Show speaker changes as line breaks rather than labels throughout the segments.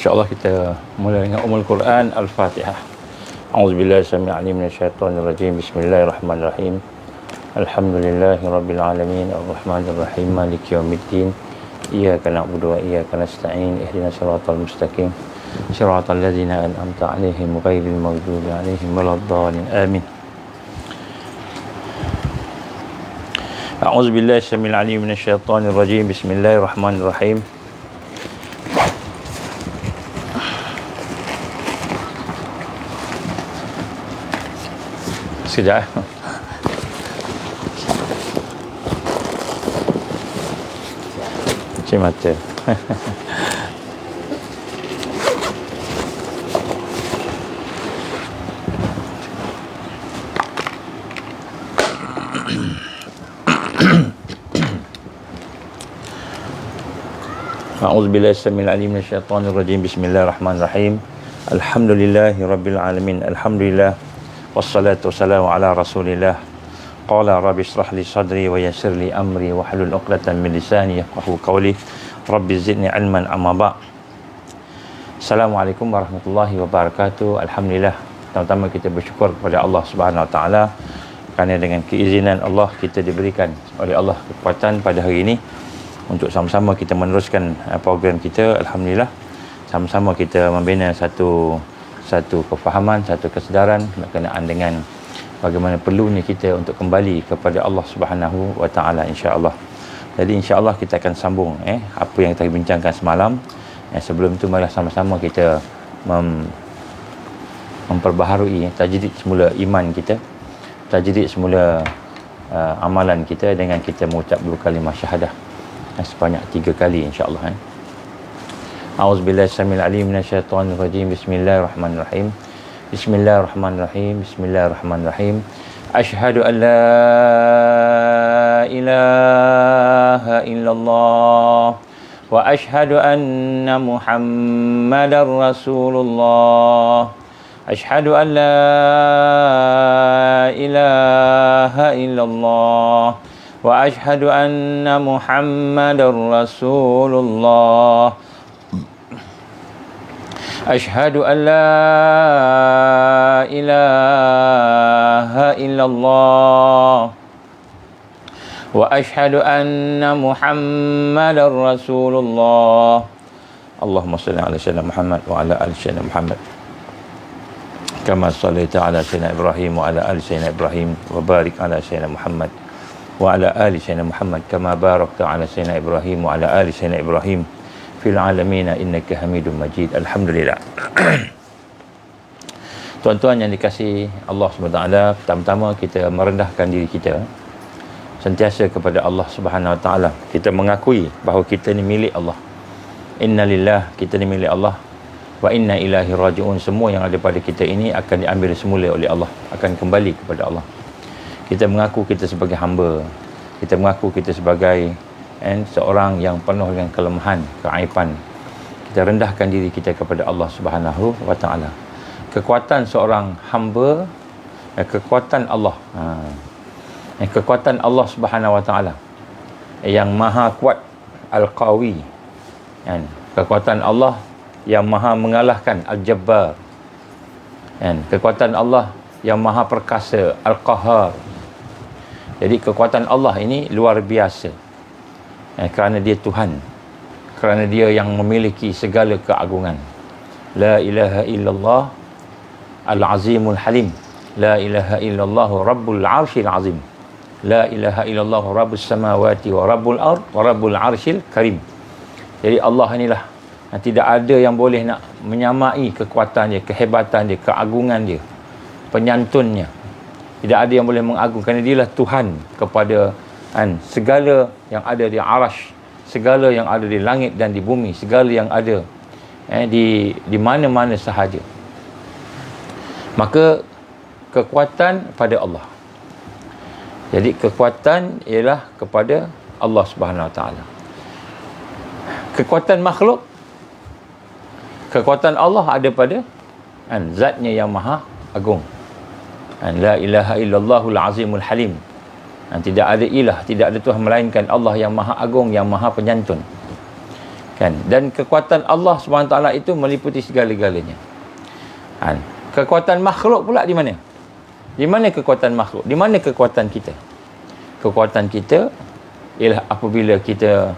InsyaAllah kita mulai dengan Ummul Quran Al-Fatihah. A'udzubillahi samii'al 'aliim minasyaitonir rajim. Bismillahirrahmanirrahim. Alhamdulillahi rabbil alamin, arrahmanir rahim, maliki yaumiddin. Iyyaka na'budu wa iyyaka nasta'in. Ihdinas siratal mustaqim. Siratal ladzina an'amta 'alaihim ghairil maghdubi 'alaihim waladdallin. Amin. A'udzubillahi samii'al 'aliim minasyaitonir rajim. Bismillahirrahmanirrahim. Sekejap. Cik mata. A'udzubillahi samii'al 'aliim minasyaitonir rajim. Bismillahirrahmanirrahim. Alhamdulillahi rabbil alamin. Alhamdulillah. Wassalatu wassalamu ala rasulillah. Qala rabbi shrah li sadri wa yassir li amri wa hlul 'uqdatam min lisani yafqahu qawli. Rabbi zidni ilman amma ba'. Assalamualaikum warahmatullahi wabarakatuh. Alhamdulillah, pertama kita bersyukur kepada Allah Subhanahu Wa Taala kerana dengan keizinan Allah kita diberikan oleh Allah kekuatan pada hari ini untuk sama-sama kita meneruskan program kita. Alhamdulillah, sama-sama kita membina satu kefahaman, satu kesedaran berkenaan dengan bagaimana perlunya kita untuk kembali kepada Allah Subhanahu Wa Taala, insya-Allah. Jadi insya-Allah kita akan sambung apa yang kita bincangkan semalam. Sebelum itu marilah sama-sama kita memperbaharui tajdid semula iman kita, tajdid semula amalan kita dengan kita mengucap dua kalimah syahadah sebanyak 3 kali, insya-Allah. A'udzubillahi samii'al 'aliim minasyaitonir rajim. Bismillahirrahmanirrahim. Bismillahirrahmanirrahim. Bismillahirrahmanirrahim. Asyhadu an la ilaha illallah wa asyhadu anna Muhammadar Rasulullah. Asyhadu an la ilaha illallah wa asyhadu anna Muhammadar Rasulullah. Asyhadu an la ilaha illallah wa asyhadu anna Muhammadar Rasulullah. Allahumma salli ala sayyidina Muhammad wa ala ali sayyidina Muhammad kama shallaita ala sayyidina Ibrahim wa ala ali sayyidina Ibrahim wa barik ala sayyidina Muhammad wa ala ali sayyidina Muhammad kama barakta ala sayyidina Ibrahim wa ala ali sayyidina Ibrahim fil alamin innaka Hamidum Majid. Alhamdulillah. Tuan-tuan yang dikasihi Allah Subhanahu Wa Taala, pertama-tama kita merendahkan diri kita sentiasa kepada Allah Subhanahu Wa Taala. Kita mengakui bahawa kita ni milik Allah. Innalillah, kita ni milik Allah. Wa inna ilaihi raji'un, semua yang ada pada kita ini akan diambil semula oleh Allah, akan kembali kepada Allah. Kita mengaku kita sebagai hamba. Kita mengaku kita sebagai seorang yang penuh dengan kelemahan, keaiban. Kita rendahkan diri kita kepada Allah Subhanahu Wa Taala. Kekuatan seorang hamba, kekuatan Allah, kekuatan Allah Subhanahu Wa Taala yang maha kuat, Al-Qawi, kekuatan Allah yang maha mengalahkan, Al-Jabbar, kekuatan Allah yang maha perkasa, Al-Qahhar. Jadi kekuatan Allah ini luar biasa. Kerana dia Tuhan, kerana dia yang memiliki segala keagungan. La ilaha illallah al-azimul halim, la ilaha illallah rabbul arshil azim, la ilaha illallah rabbus samawati wa rabbul ard wa rabbul arshil karim. Jadi Allah inilah, tidak ada yang boleh nak menyamai kekuatan dia, kehebatan dia, keagungan dia, penyantunnya. Tidak ada yang boleh mengagung, kerana dialah Tuhan kepada segala yang ada di arash, segala yang ada di langit dan di bumi, segala yang ada di mana-mana sahaja. Maka kekuatan pada Allah. Jadi kekuatan ialah kepada Allah Subhanahu Wa Taala. Kekuatan makhluk, kekuatan Allah ada pada zatnya yang maha agung. La ilaha illallahul azimul halim. Tidak ada ilah, tidak ada Tuhan melainkan Allah yang maha agung, yang maha penyantun. Kan? Dan kekuatan Allah SWT itu meliputi segala-galanya. Kan? Kekuatan makhluk pula di mana? Di mana kekuatan makhluk? Di mana kekuatan kita? Kekuatan kita ialah apabila kita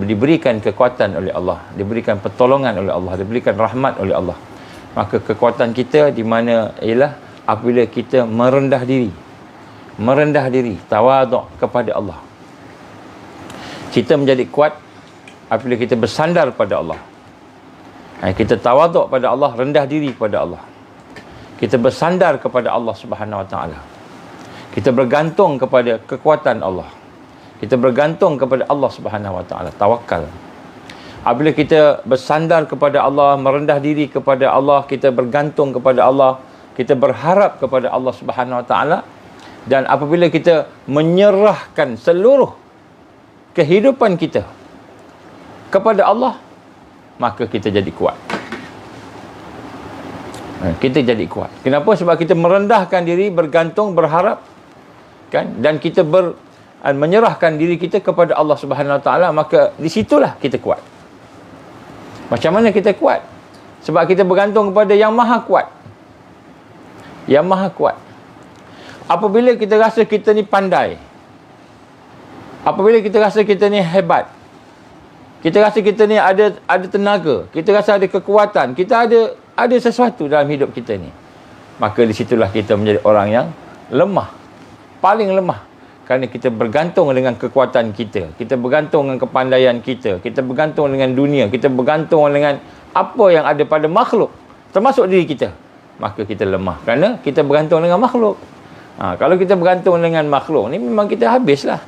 diberikan kekuatan oleh Allah, diberikan pertolongan oleh Allah, diberikan rahmat oleh Allah. Maka kekuatan kita di mana ialah apabila kita merendah diri, tawaduk kepada Allah. Kita menjadi kuat apabila kita bersandar pada Allah. Kita tawaduk pada Allah, rendah diri kepada Allah. Kita bersandar kepada Allah Subhanahu Wa Taala. Kita bergantung kepada kekuatan Allah. Kita bergantung kepada Allah Subhanahu Wa Taala, tawakal. Apabila kita bersandar kepada Allah, merendah diri kepada Allah, kita bergantung kepada Allah, kita berharap kepada Allah Subhanahu Wa Taala, dan apabila kita menyerahkan seluruh kehidupan kita kepada Allah, maka kita jadi kuat. Kita jadi kuat. Kenapa? Sebab kita merendahkan diri, bergantung, berharap, kan? Dan kita menyerahkan diri kita kepada Allah Subhanahu Wa Taala, maka di situlah kita kuat. Macam mana kita kuat? Sebab kita bergantung kepada Yang Maha Kuat. Yang Maha Kuat. Apabila kita rasa kita ni pandai, apabila kita rasa kita ni hebat, kita rasa kita ni ada tenaga, kita rasa ada kekuatan, kita ada sesuatu dalam hidup kita ni, maka di situlah kita menjadi orang yang lemah, paling lemah. Kerana kita bergantung dengan kekuatan kita, kita bergantung dengan kepandaian kita, kita bergantung dengan dunia, kita bergantung dengan apa yang ada pada makhluk, termasuk diri kita. Maka kita lemah kerana kita bergantung dengan makhluk. Kalau kita bergantung dengan makhluk ni, memang kita habislah.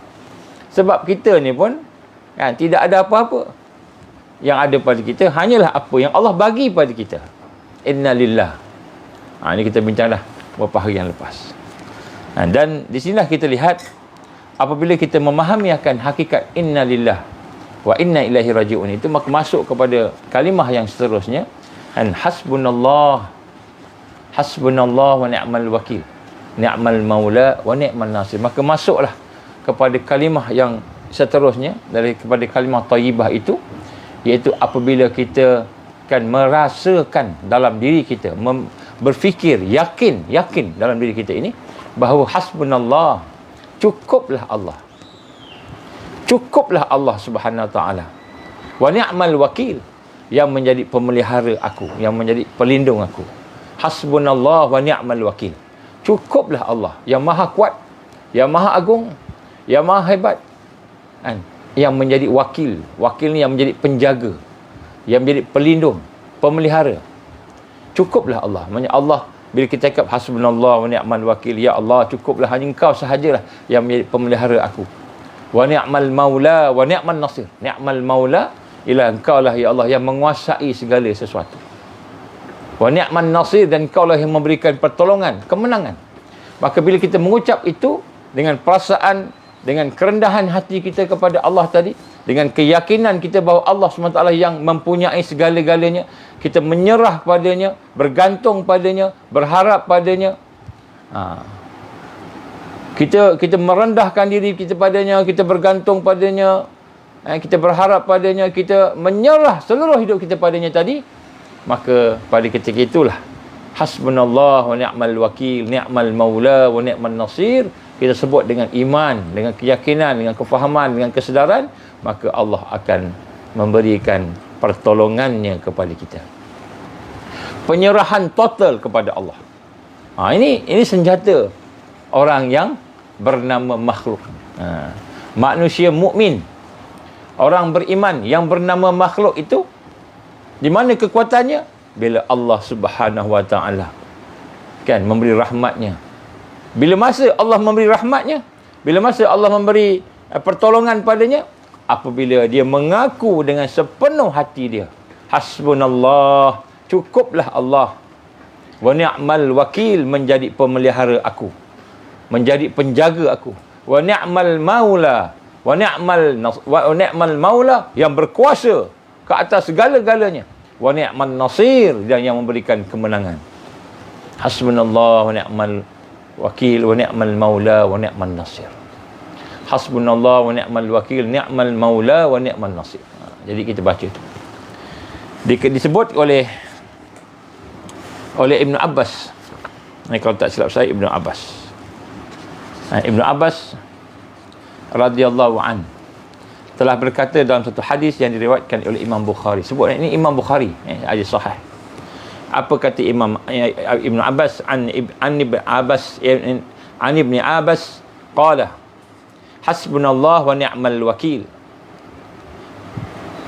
Sebab kita ni pun tidak ada apa-apa. Yang ada pada kita hanyalah apa yang Allah bagi pada kita. Inna lillah. Ini kita bincang dah beberapa hari yang lepas. Dan di sinilah kita lihat, apabila kita memahami akan hakikat inna lillah wa inna ilaihi raji'un itu, maka masuk kepada kalimah yang seterusnya, hasbunallah wa ni'mal wakil, ni'mal maula wa ni'mal nasir. Maka masuklah kepada kalimah yang seterusnya kepada kalimah thayyibah itu, iaitu apabila kita kan merasakan dalam diri kita, berfikir, yakin dalam diri kita ini bahawa hasbunallah, cukuplah Allah Subhanahu Wa Taala, wa ni'mal wakil, yang menjadi pemelihara aku, yang menjadi pelindung aku. Hasbunallah wa ni'mal wakil, cukuplah Allah yang maha kuat, yang maha agung, yang maha hebat, yang menjadi wakil ni yang menjadi penjaga, yang menjadi pelindung, pemelihara. Cukuplah Allah. Maksudnya Allah, bila kita cakap hasbunallah wa ni'mal wakil, ya Allah, cukuplah, hanya Engkau sahajalah yang menjadi pemelihara aku. Wa ni'mal maula wa ni'mal nasir. Ni'mal maula, ialah Engkau lah ya Allah yang menguasai segala sesuatu. Wa ni'mal nasir, dan Engkau lah yang memberikan pertolongan, kemenangan. Maka bila kita mengucap itu dengan perasaan, dengan kerendahan hati kita kepada Allah tadi, dengan keyakinan kita bahawa Allah SWT yang mempunyai segala-galanya, kita menyerah padanya, bergantung padanya, berharap padanya, kita merendahkan diri kita padanya, kita bergantung padanya, kita berharap padanya, kita menyerah seluruh hidup kita padanya tadi, maka pada ketika itulah hasbunallah wa ni'mal wakil, ni'mal maula wa ni'mal nasir, kita sebut dengan iman, dengan keyakinan, dengan kefahaman, dengan kesedaran, maka Allah akan memberikan pertolongannya kepada kita. Penyerahan total kepada Allah. Ini senjata orang yang bernama makhluk. Manusia mukmin, orang beriman yang bernama makhluk itu, di mana kekuatannya? Bila Allah Subhanahu Wa Taala kan memberi rahmatnya. Bila masa Allah memberi rahmatnya, bila masa Allah memberi pertolongan padanya, apabila dia mengaku dengan sepenuh hati dia, hasbunallah, cukuplah Allah, wa ni'mal wakil, menjadi pemelihara aku, menjadi penjaga aku, wa ni'mal maula, wa ni'mal maula, yang berkuasa ke atas segala-galanya, wa ni'man nasir, dan yang memberikan kemenangan. Hasbunallah wa ni'mal wakil wa ni'mal maula wa ni'man nasir. Hasbunallah wa ni'mal wakil, ni'mal maula wa ni'man nasir. Jadi kita baca. Disebut oleh Ibnu Abbas. Kalau tak silap saya, Ibnu Abbas. Ibnu Abbas radhiyallahu an telah berkata dalam satu hadis yang diriwayatkan oleh Imam Bukhari. Sebut ini Imam Bukhari, hadis sahih. Apa kata Ibnu Abbas an Ibn Abbas qala hasbunallah wa ni'mal wakil.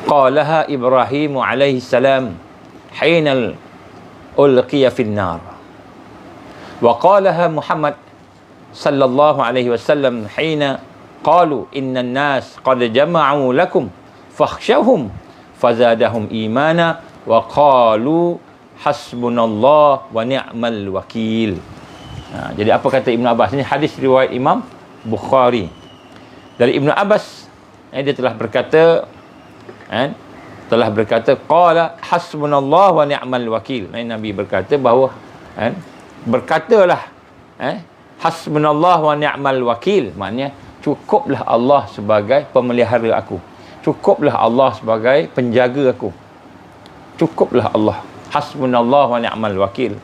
Qalaha Ibrahim alaihi salam hina ulqiya fin nar. Wa qalaha Muhammad sallallahu alaihi wasallam hina qalu innan nas qad jama'u lakum fakhshawhum fazadahum imana wa qalu hasbunallah wa ni'mal wakil. Jadi apa kata Ibnu Abbas? Ini hadis riwayat Imam Bukhari. Dari Ibnu Abbas, dia telah berkata qala hasbunallah wa ni'mal wakil. Nabi berkata bahawa berkatalah hasbunallah wa ni'mal wakil, maknanya cukuplah Allah sebagai pemelihara aku, cukuplah Allah sebagai penjaga aku, cukuplah Allah, hasbunallah wa ni'mal wakil.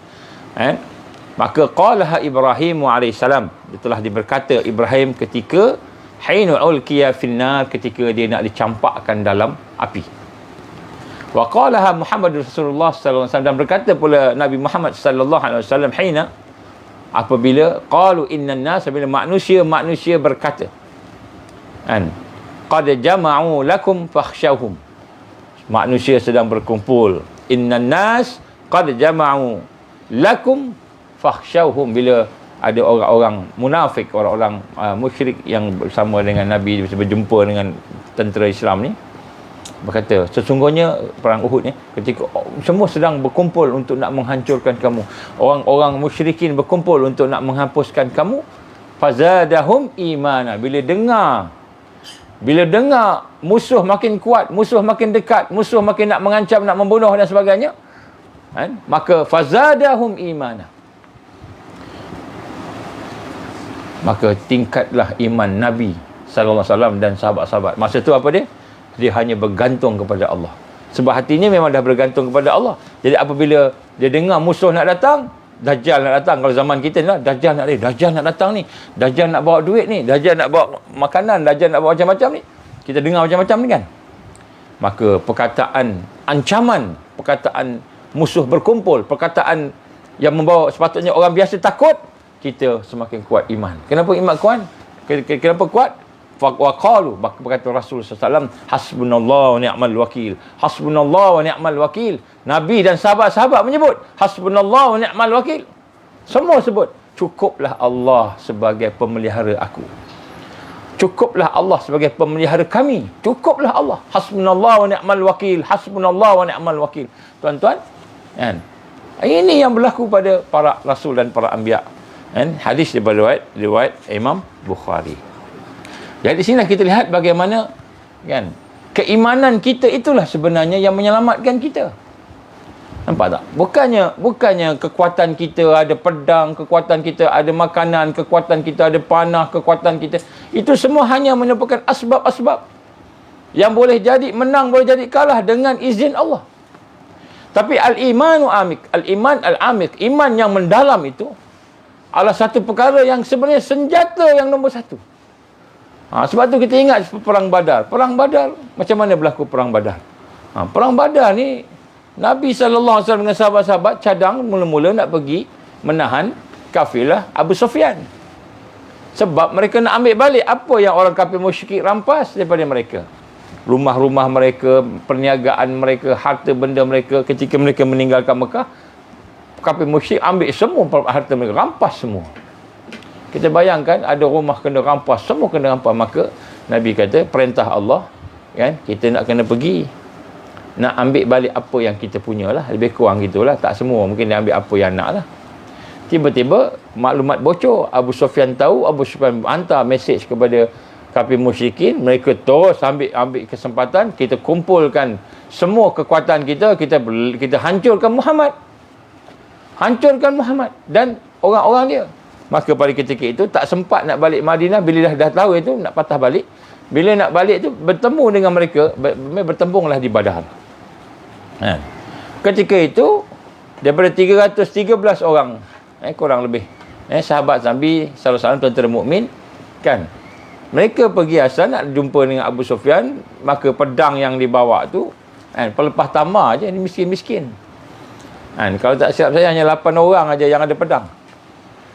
Maka qalaha Ibrahim alaihissalam, dia telah diberkata Ibrahim ketika hina ulqiya finnar, ketika dia nak dicampakkan dalam api. Wa qalaha Muhammad Rasulullah sallallahu alaihi wasallam, dan berkata pula Nabi Muhammad sallallahu alaihi wasallam hina, apabila qalu innan nas, bila manusia berkata qad jama'u lakum fakhshawhum, manusia sedang berkumpul, innan nas qad jama'u lakum fakhshawhum, bila ada orang-orang munafik, orang-orang musyrik yang bersama dengan Nabi, berjumpa dengan tentera Islam ni, berkata sesungguhnya perang Uhud ni, ketika semua sedang berkumpul untuk nak menghancurkan kamu, orang-orang musyrikin berkumpul untuk nak menghapuskan kamu, fazadahum imana, bila dengar musuh makin kuat, musuh makin dekat, musuh makin nak mengancam, nak membunuh dan sebagainya, maka fazadahum imana, maka tingkatlah iman Nabi sallallahu alaihi wasallam dan sahabat-sahabat. Masa tu apa dia? Dia hanya bergantung kepada Allah. Sebab hatinya memang dah bergantung kepada Allah. Jadi apabila dia dengar musuh nak datang, Dajjal nak datang, kalau zaman kita ni lah, Dajjal nak datang ni, Dajjal nak bawa duit ni, Dajjal nak bawa makanan, Dajjal nak bawa macam-macam ni, kita dengar macam-macam ni kan. Maka perkataan ancaman, perkataan musuh berkumpul, perkataan yang membawa sepatutnya orang biasa takut, kita semakin kuat iman. Kenapa iman kuat? Kenapa kuat? Wa qalu, berkata Rasul SAW, hasbunallah wa ni'mal wakil, hasbunallah wa ni'mal wakil. Nabi dan sahabat-sahabat menyebut hasbunallah wa ni'mal wakil. Semua sebut cukuplah Allah sebagai pemelihara aku, cukuplah Allah sebagai pemelihara kami, cukuplah Allah, hasbunallah wa ni'mal wakil, hasbunallah wa ni'mal wakil. Tuan-tuan, ini yang berlaku pada para rasul dan para anbiya. Hadis daripada riwayat Imam Bukhari. Jadi di sini kita lihat bagaimana keimanan kita itulah sebenarnya yang menyelamatkan kita. Nampak tak? Bukannya kekuatan kita ada pedang, kekuatan kita ada makanan, kekuatan kita ada panah, kekuatan kita itu semua hanya merupakan asbab-asbab yang boleh jadi menang, boleh jadi kalah dengan izin Allah. Tapi al-imanu amik, al-iman al-amik, iman yang mendalam itu adalah satu perkara yang sebenarnya senjata yang nombor satu. Sebab tu kita ingat perang Badar. Perang Badar, macam mana berlaku perang Badar? Perang Badar ni Nabi SAW dengan sahabat-sahabat cadang mula-mula nak pergi menahan kafilah Abu Sufyan. Sebab mereka nak ambil balik apa yang orang kafir musyrik rampas daripada mereka. Rumah-rumah mereka, perniagaan mereka, harta benda mereka. Ketika mereka meninggalkan Mekah, kafir musyrik ambil semua harta mereka, rampas semua. Kita bayangkan ada rumah kena rampas, semua kena rampas. Maka Nabi kata perintah Allah, kita nak kena pergi, nak ambil balik apa yang kita punya lah. Lebih kurang gitulah, tak semua, mungkin dia ambil apa yang nak lah. Tiba-tiba maklumat bocor, Abu Sufyan tahu, Abu Sufyan hantar mesej kepada kafir musyrikin, mereka terus ambil kesempatan, kita kumpulkan semua kekuatan kita, kita hancurkan Muhammad dan orang-orang dia. Maka pada ketika itu tak sempat nak balik Madinah. Bila dah tahu itu nak patah balik, Bila nak balik tu bertemu dengan mereka, bertembunglah di Badar. Ketika itu daripada 313 orang, kurang lebih, sahabat Nabi sallallahu alaihi wasallam, tentera mukmin kan, mereka pergi asal nak jumpa dengan Abu Sufyan, maka pedang yang dibawa tu pelepah tamar je, ni miskin-miskin. Kalau tak silap saya hanya 8 orang aja yang ada pedang.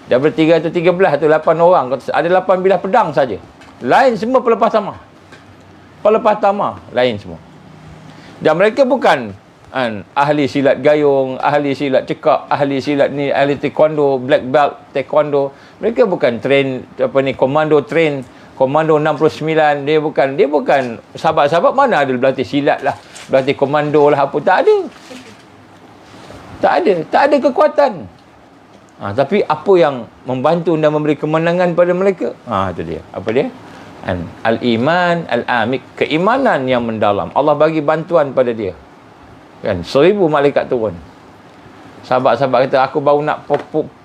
Daripada 313 tu 8 orang, ada 8 bilah pedang saja. Lain semua pelepah tamar. Pelepah tamar lain semua. Dan mereka bukan ahli silat gayung, ahli silat cekak, ahli silat ni, ahli taekwondo, black belt taekwondo. Mereka bukan train komando 69. Dia bukan sahabat-sahabat mana ada berlatih silat lah, berlatih komando lah, apa tak ada. Tak ada kekuatan. Tapi apa yang membantu dan memberi kemenangan pada mereka? Itu dia. Apa dia? Al-iman al-amik, keimanan yang mendalam. Allah bagi bantuan pada dia. Kan, 1000 malaikat turun. Sahabat-sahabat kata, aku baru nak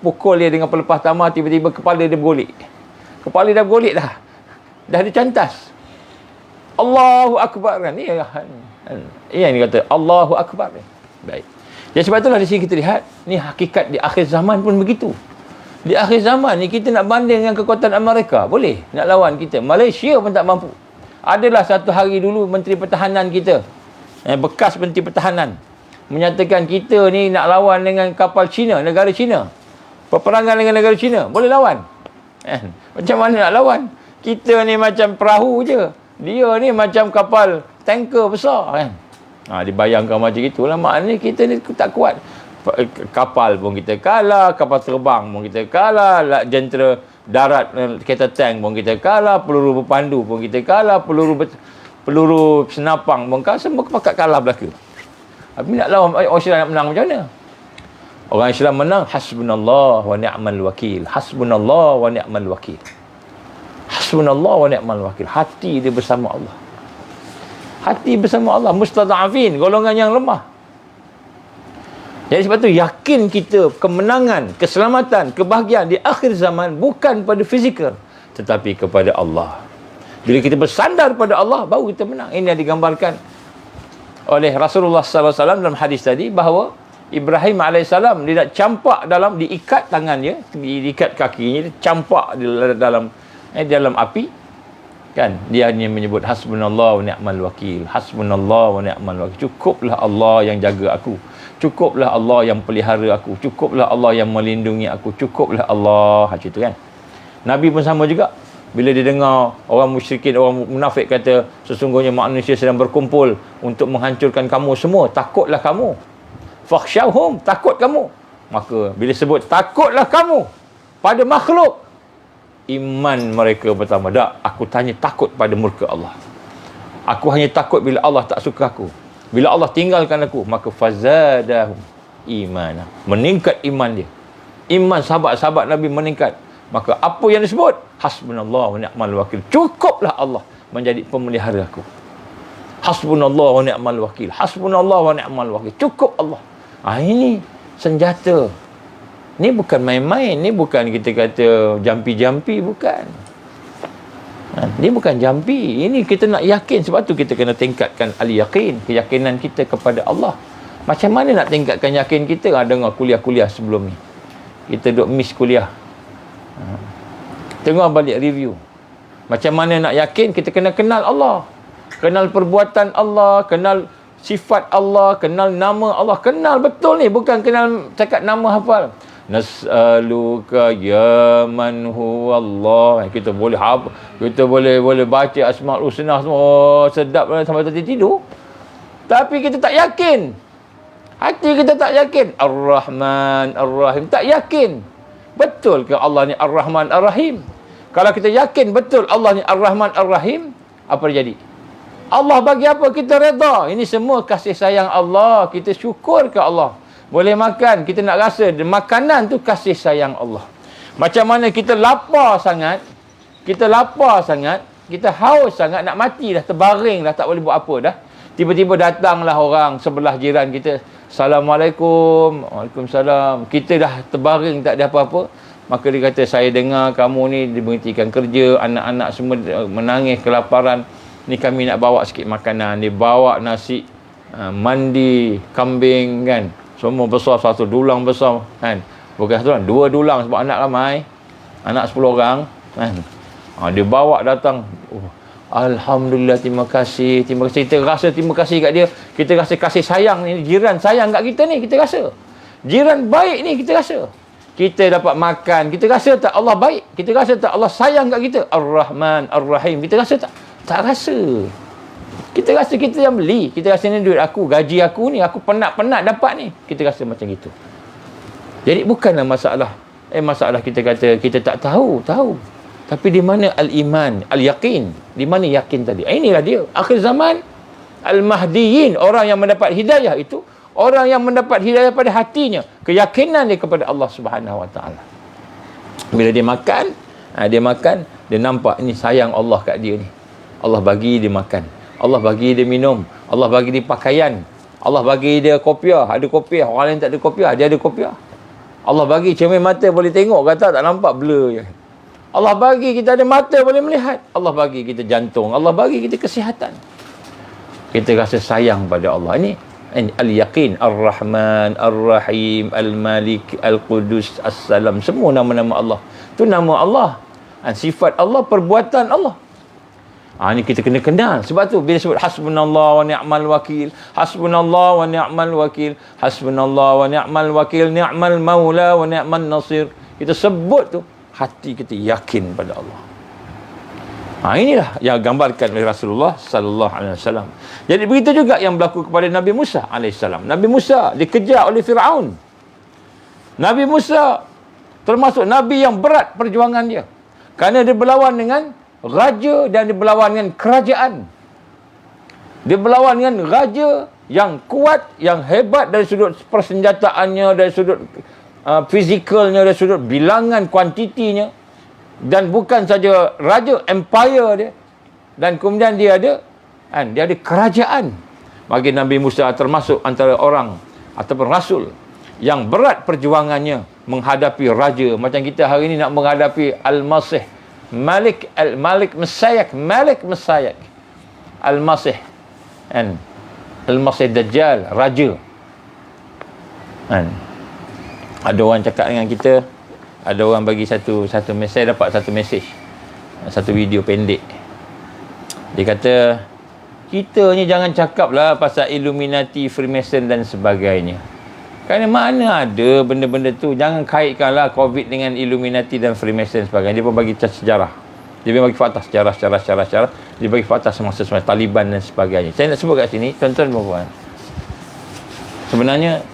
pukul dia dengan pelepah tamar, tiba-tiba kepala dia bergolek. Kepala dah bergolek dah. Dah dicantas. Allahu Akbar kan. Ni yang kata Allahu Akbar. Baik. Jadi sebab itulah di sini kita lihat, ni hakikat di akhir zaman pun begitu. Di akhir zaman ni kita nak banding dengan kekuatan Amerika, boleh nak lawan kita. Malaysia pun tak mampu. Adalah satu hari dulu Menteri Pertahanan kita, bekas Menteri Pertahanan, menyatakan kita ni nak lawan dengan kapal Cina, negara Cina. Peperangan dengan negara Cina, boleh lawan. Macam mana nak lawan? Kita ni macam perahu je. Dia ni macam kapal tanker besar kan. Dibayangkan macam itulah, maknanya kita ni tak kuat. Kapal pun kita kalah, kapal terbang pun kita kalah, jentera darat, kereta tank pun kita kalah, peluru berpandu pun kita kalah, peluru senapang pun kalah, semua pakat kalah belaka. Tapi nak lawan orang Islam nak menang macam mana? Orang Islam menang, hasbunallah wa ni'mal wakil. Hasbunallah wa ni'mal wakil. Hasbunallah wa ni'mal wakil. Hati dia bersama Allah. Hati bersama Allah. Mustada'afin, golongan yang lemah. Jadi sebab tu yakin kita kemenangan, keselamatan, kebahagiaan di akhir zaman bukan pada fizikal, tetapi kepada Allah. Bila kita bersandar pada Allah, baru kita menang. Ini yang digambarkan oleh Rasulullah SAW dalam hadis tadi, bahawa Ibrahim AS dia nak campak diikat tangannya, diikat kakinya, campak dalam api. Kan, dia hanya menyebut hasbunallah wa ni'mal wakil. Hasbunallah wa ni'mal wakil. Cukuplah Allah yang jaga aku. Cukuplah Allah yang pelihara aku. Cukuplah Allah yang melindungi aku. Cukuplah Allah. Macam itu kan. Nabi pun sama juga. Bila dia dengar orang musyrikin, orang munafik kata, sesungguhnya manusia sedang berkumpul untuk menghancurkan kamu semua. Takutlah kamu. Fakhsyawhum, takut kamu. Maka bila sebut takutlah kamu pada makhluk, iman mereka bertambah. Tak, aku tanya takut pada murka Allah. Aku hanya takut bila Allah tak suka aku. Bila Allah tinggalkan aku, maka fazadahum imana. Meningkat iman dia. Iman sahabat-sahabat Nabi meningkat. Maka apa yang disebut? Hasbunallah wa ni'mal wakil. Cukuplah Allah menjadi pemelihara aku. Hasbunallah wa ni'mal wakil. Hasbunallah wa ni'mal wakil. Cukup Allah. Ini senjata. Ni bukan main-main. Ni bukan kita kata jampi-jampi, bukan. Ni bukan jampi. Ini kita nak yakin. Sebab tu kita kena tingkatkan al-yaqin, keyakinan kita kepada Allah. Macam mana nak tingkatkan yakin kita? Dengar kuliah-kuliah sebelum ni. Kita duk miss kuliah. Tengok balik review. Macam mana nak yakin? Kita kena kenal Allah. Kenal perbuatan Allah, kenal sifat Allah, kenal nama Allah. Kenal betul ni, bukan kenal cakap nama hafal. Nas'aluka ya man huwallah. Kita boleh baca Asmaul Husna semua, sedap sampai tertidur. Tapi kita tak yakin. Hati kita tak yakin. Ar-Rahman Ar-Rahim, tak yakin. Betul ke Allah ni Ar-Rahman Ar-Rahim? Kalau kita yakin betul Allah ni Ar-Rahman Ar-Rahim, apa jadi? Allah bagi apa kita redha? Ini semua kasih sayang Allah. Kita syukur ke Allah. Boleh makan, kita nak rasa makanan tu kasih sayang Allah. Macam mana kita lapar sangat, kita haus sangat, nak mati dah, terbaring dah, tak boleh buat apa dah. Tiba-tiba datanglah orang sebelah jiran kita. Assalamualaikum. Waalaikumsalam. Kita dah terbaring, tak ada apa-apa. Maka dia kata, saya dengar kamu ni diberhentikan kerja, anak-anak semua menangis kelaparan, ni kami nak bawa sikit makanan. Dia bawa nasi mandi kambing kan, semua besar, satu dulang besar kan, bukan satu dulang, 2 dulang sebab anak ramai, anak 10 orang kan. Dia bawa datang. Alhamdulillah, terima kasih. Kita rasa terima kasih kat dia. Kita rasa kasih sayang ni, jiran sayang kat kita ni, kita rasa. Jiran baik ni, kita rasa. Kita dapat makan, kita rasa tak Allah baik? Kita rasa tak Allah sayang kat kita? Ar-Rahman, Ar-Rahim. Kita rasa tak? Tak rasa. Kita rasa kita yang beli. Kita rasa ni duit aku, gaji aku ni, aku penat-penat dapat ni. Kita rasa macam gitu. Jadi bukanlah masalah. Masalah kita kata kita tak tahu. Tapi di mana al-iman, al-yaqin? Di mana yakin tadi? Inilah dia. Akhir zaman, al-mahdiyin, orang yang mendapat hidayah itu, orang yang mendapat hidayah pada hatinya, keyakinan dia kepada Allah Subhanahu Wa Taala. Bila dia makan, dia nampak ini sayang Allah kat dia ni. Allah bagi dia makan, Allah bagi dia minum, Allah bagi dia pakaian, Allah bagi dia kopiah, ada kopiah, orang lain tak ada kopiah, dia ada kopiah. Allah bagi cermin mata boleh tengok, kata tak nampak, blur je. Allah bagi kita ada mata boleh melihat, Allah bagi kita jantung, Allah bagi kita kesihatan. Kita rasa sayang pada Allah. Ini al-yaqin, Ar-Rahman, Ar-Rahim, Al-Malik, Al-Qudus, As-Salam, semua nama-nama Allah. Itu nama Allah. Sifat Allah, perbuatan Allah. Ini kita kena kenal. Sebab tu bila sebut hasbunallah wa ni'mal wakil, hasbunallah wa ni'mal wakil, hasbunallah wa ni'mal wakil, ni'mal maula wa ni'mal nasir. Kita sebut tu, hati kita yakin pada Allah. Inilah yang gambarkan oleh Rasulullah sallallahu alaihi wasallam. Jadi begitu juga yang berlaku kepada Nabi Musa alaihi salam. Nabi Musa dikejar oleh Firaun. Nabi Musa termasuk nabi yang berat perjuangan dia. Kerana dia berlawan dengan raja dan dia berlawan dengan kerajaan. Dia berlawan dengan raja yang kuat, yang hebat dari sudut persenjataannya, dari sudut fizikalnya, dari sudut bilangan kuantitinya. Dan bukan saja raja, empire dia. Dan kemudian dia ada kerajaan. Bagi Nabi Musa termasuk antara orang ataupun rasul yang berat perjuangannya menghadapi raja. Macam kita hari ini nak menghadapi Al-Masih, Malik Messiah, Al-Masih, Al-Masih Dajjal, raja. Ada orang cakap dengan kita, ada orang bagi satu mesej, dapat satu mesej, satu video pendek. Dia kata, kita ni jangan cakap lah pasal Illuminati, Freemason dan sebagainya. Kerana mana ada benda-benda tu. Jangan kaitkanlah COVID dengan Illuminati dan Freemason sebagainya. Dia pun bagi sejarah. Dia bagi fakta sejarah. Dia bagi fakta semasa Taliban dan sebagainya. Saya nak sebut kat sini, tuan-tuan dan puan. Sebenarnya,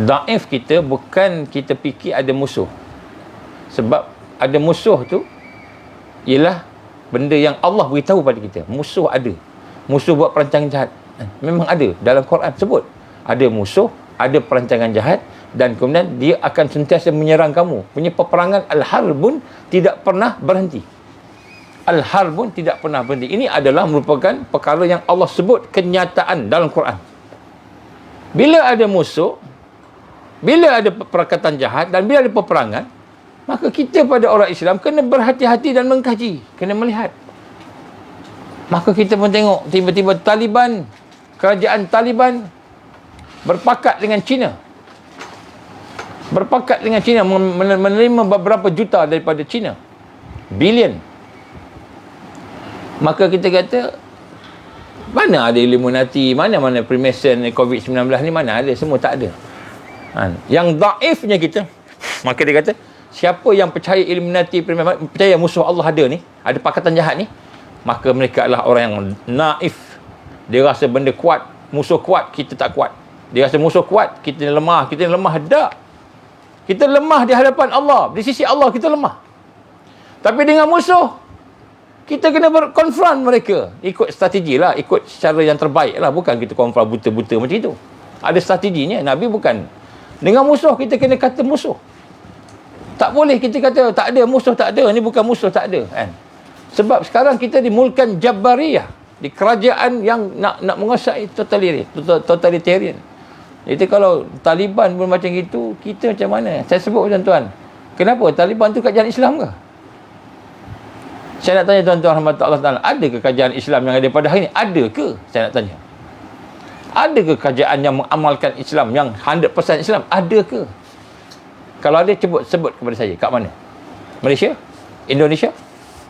daif kita bukan kita fikir ada musuh. Sebab ada musuh tu ialah benda yang Allah beritahu pada kita. Musuh ada. Musuh buat perancangan jahat. Memang ada. Dalam Quran sebut. Ada musuh, ada perancangan jahat, dan kemudian dia akan sentiasa menyerang kamu. Punya peperangan Al-Harbun tidak pernah berhenti. Al-Harbun tidak pernah berhenti. Ini adalah merupakan perkara yang Allah sebut kenyataan dalam Quran. Bila ada musuh, bila ada perkatan jahat dan bila ada peperangan, maka kita pada orang Islam kena berhati-hati dan mengkaji, kena melihat. Maka kita pun tengok tiba-tiba Taliban, kerajaan Taliban berpakat dengan China. Berpakat dengan China, menerima beberapa juta daripada China. Bilion. Maka kita kata, mana ada Illuminati, mana Freemason, COVID-19 ni, mana ada, semua tak ada. Yang daifnya kita, maka dia kata, siapa yang percaya Illuminati, percaya musuh Allah ada ni, ada pakatan jahat ni, maka mereka adalah orang yang naif. Dia rasa benda kuat, musuh kuat, kita tak kuat. Dia rasa musuh kuat, kita lemah. Kita lemah, tak. Kita lemah di hadapan Allah. Di sisi Allah kita lemah. Tapi dengan musuh, kita kena konfront mereka. Ikut strategi lah, ikut cara yang terbaik lah. Bukan kita konfront buta-buta macam itu. Ada strateginya. Nabi bukan. Dengan musuh, kita kena kata musuh. Tak boleh kita kata tak ada, musuh tak ada. Ini bukan musuh tak ada. Sebab sekarang kita di mulkan Jabbariyah. Di kerajaan yang nak menguasai totalitarian. Jadi kalau Taliban pun macam itu, kita macam mana? Saya sebut tuan-tuan, kenapa Taliban tu kajian Islam ke? Saya nak tanya tuan-tuan rahmat Allah Ta'ala, ada ke kajian Islam yang ada pada hari ini? Ada ke? Saya nak tanya. Ada ke kajian yang mengamalkan Islam, yang 100% Islam? Ada ke? Kalau ada, sebut kepada saya. Kat mana? Malaysia? Indonesia?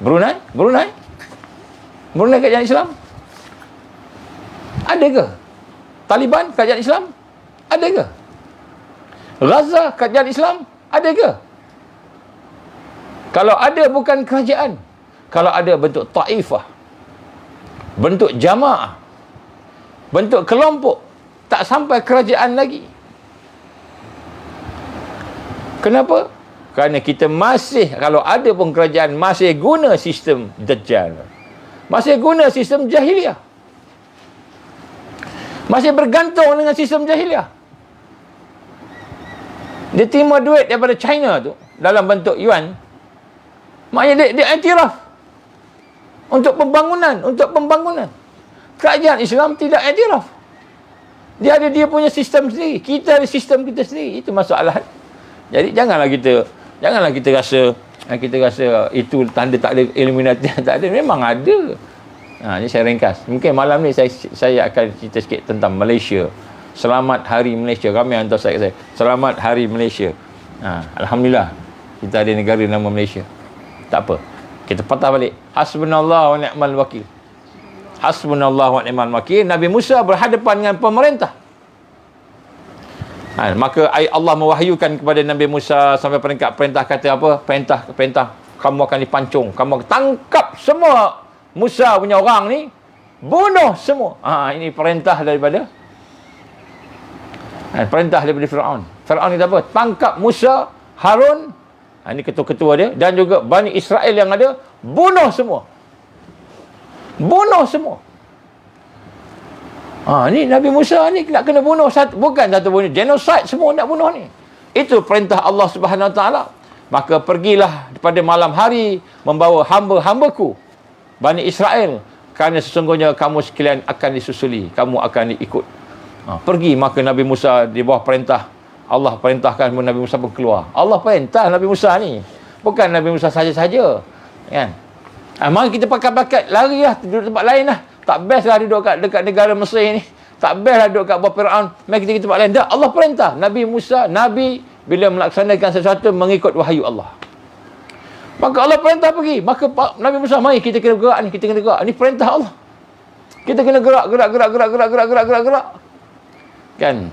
Brunei? Brunei kajian Islam? Ada ke? Taliban kajian Islam? Ada ke? Gaza kajian Islam? Ada ke? Kalau ada, bukan kerajaan. Kalau ada bentuk taifah, bentuk jamaah, bentuk kelompok, tak sampai kerajaan lagi. Kenapa? Kerana kita masih, kalau ada pun kerajaan, masih guna sistem Dajjal, masih guna sistem jahiliah, masih bergantung dengan sistem jahiliah. Dia terima duit daripada China tu dalam bentuk yuan, maknanya dia iktiraf untuk pembangunan. Kerajaan Islam tidak iktiraf. Dia ada dia punya sistem sendiri, kita ada sistem kita sendiri. Itu masalah. Jadi janganlah kita rasa itu tanda tak ada Illuminati. Tak ada, memang ada. Ini saya ringkas. Mungkin malam ni saya akan cerita sikit tentang Malaysia. Selamat Hari Malaysia. Ramai hantar saya, selamat Hari Malaysia. Alhamdulillah kita ada negara nama Malaysia. Tak apa, kita patah balik. Hasbunallah wa ni'mal wakil. Hasbunallah wa ni'mal wakil. Nabi Musa berhadapan dengan pemerintah. Maka Allah mewahyukan kepada Nabi Musa sampai peringkat perintah kata apa? Perintah kamu akan dipancung, kamu akan tangkap semua Musa punya orang ni, bunuh semua. Ini perintah daripada Firaun. Firaun ni apa? Tangkap Musa, Harun, ini ketua-ketua dia, dan juga Bani Israel yang ada, bunuh semua. Ni Nabi Musa ni nak kena bunuh bukan satu bunuh, genocide semua nak bunuh ni. Itu perintah Allah Subhanahu Wa Taala. Maka pergilah pada malam hari membawa hamba-hambaku Bani Israel, kerana sesungguhnya kamu sekalian akan disusuli, kamu akan diikut. Pergi. Maka Nabi Musa di bawah perintah Allah, perintahkan Nabi Musa pun keluar. Allah perintah Nabi Musa ni, bukan Nabi Musa saja-saja, kan? Mari kita pakat-pakat lari lah, duduk tempat lain lah. Tak best lah duduk dekat negara Mesir ni. Tak best lah duduk kat bawah Firaun. Mari kita tempat lain. Dah, Allah perintah. Nabi Musa, Nabi bila melaksanakan sesuatu mengikut wahyu Allah. Maka Allah perintah pergi. Maka Nabi Musa, mari kita kena gerak ni. Kita kena gerak. Ini perintah Allah. Kita kena gerak. Kan?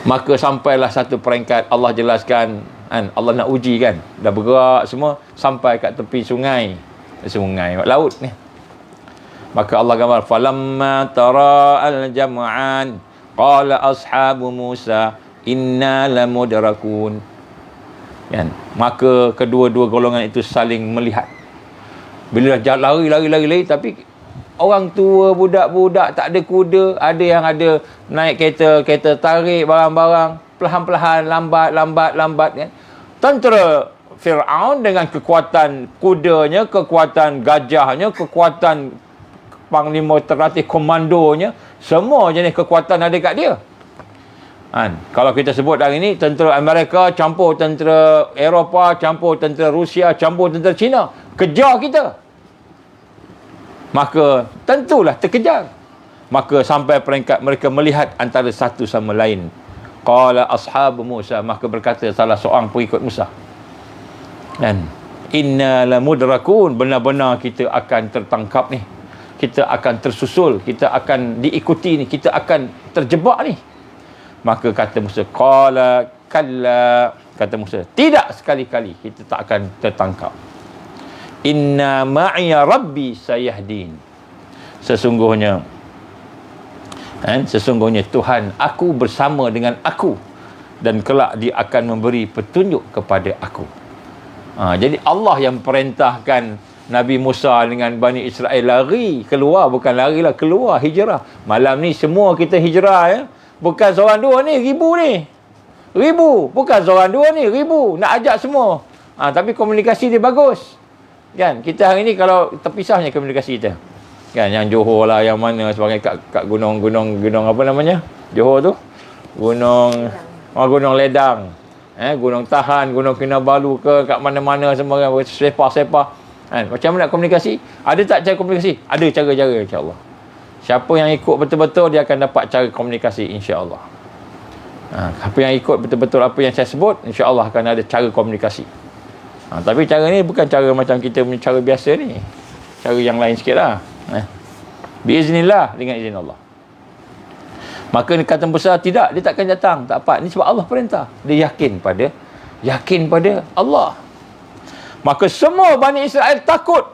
Maka sampailah satu peringkat, Allah jelaskan, kan? Allah nak uji, kan? Dah bergerak semua sampai kat tepi sungai laut ni. Maka Allah gambar, falamma tara al-jam'an qala ashabu Musa inna lamudrakun. Kan? Maka kedua-dua golongan itu saling melihat. Bila dah lari, tapi orang tua, budak-budak, tak ada kuda, ada yang ada naik kereta tarik barang-barang, perlahan-perlahan, lambat, kan? Tentera Firaun dengan kekuatan kudanya, kekuatan gajahnya, kekuatan panglima terlatih komandonya, semua jenis kekuatan ada kat dia. Kalau kita sebut hari ni, tentera Amerika campur tentera Eropah, campur tentera Rusia, campur tentera Cina, kejar kita. Maka tentulah terkejar. Maka sampai peringkat mereka melihat antara satu sama lain. Qala ashabu Musa, maka berkata salah seorang pengikut Musa, dan inna lamudrakun, benar-benar kita akan tertangkap ni, kita akan tersusul, kita akan diikuti ni, kita akan terjebak ni. Maka kata Musa, qala kalla, kata Musa, tidak, sekali-kali kita tak akan tertangkap. Inna ma'iya rabbi sayahdin, sesungguhnya Tuhan aku bersama dengan aku, dan kelak dia akan memberi petunjuk kepada aku. Jadi Allah yang perintahkan Nabi Musa dengan Bani Israel lari keluar, bukan lari lah, keluar, hijrah. Malam ni semua kita hijrah, ya. Bukan seorang dua ni, ribu. Bukan seorang dua ni, ribu. Nak ajak semua. Tapi komunikasi dia bagus. Kan? Kita hari ni kalau terpisahnya komunikasi kita. Kan? Yang Johor lah, yang mana sebagainya, kat gunung apa namanya? Johor tu gunung Gunung Ledang, Gunung Tahan, Gunung Kinabalu ke kat mana-mana semua kan, sepah-sepah kan. Macam mana nak komunikasi? Ada tak cara komunikasi? Ada cara-cara, insya-Allah. Siapa yang ikut betul-betul, dia akan dapat cara komunikasi, insya-Allah. Apa yang ikut betul-betul apa yang saya sebut, insya-Allah akan ada cara komunikasi. Tapi cara ni bukan cara macam kita punya cara biasa ni. Cara yang lain sikit lah. Biiznillah, dengan izin Allah. Maka Nikatan Besar tidak, dia takkan datang. Tak apa. Ini sebab Allah perintah. Dia yakin pada Allah. Maka semua Bani Israel takut.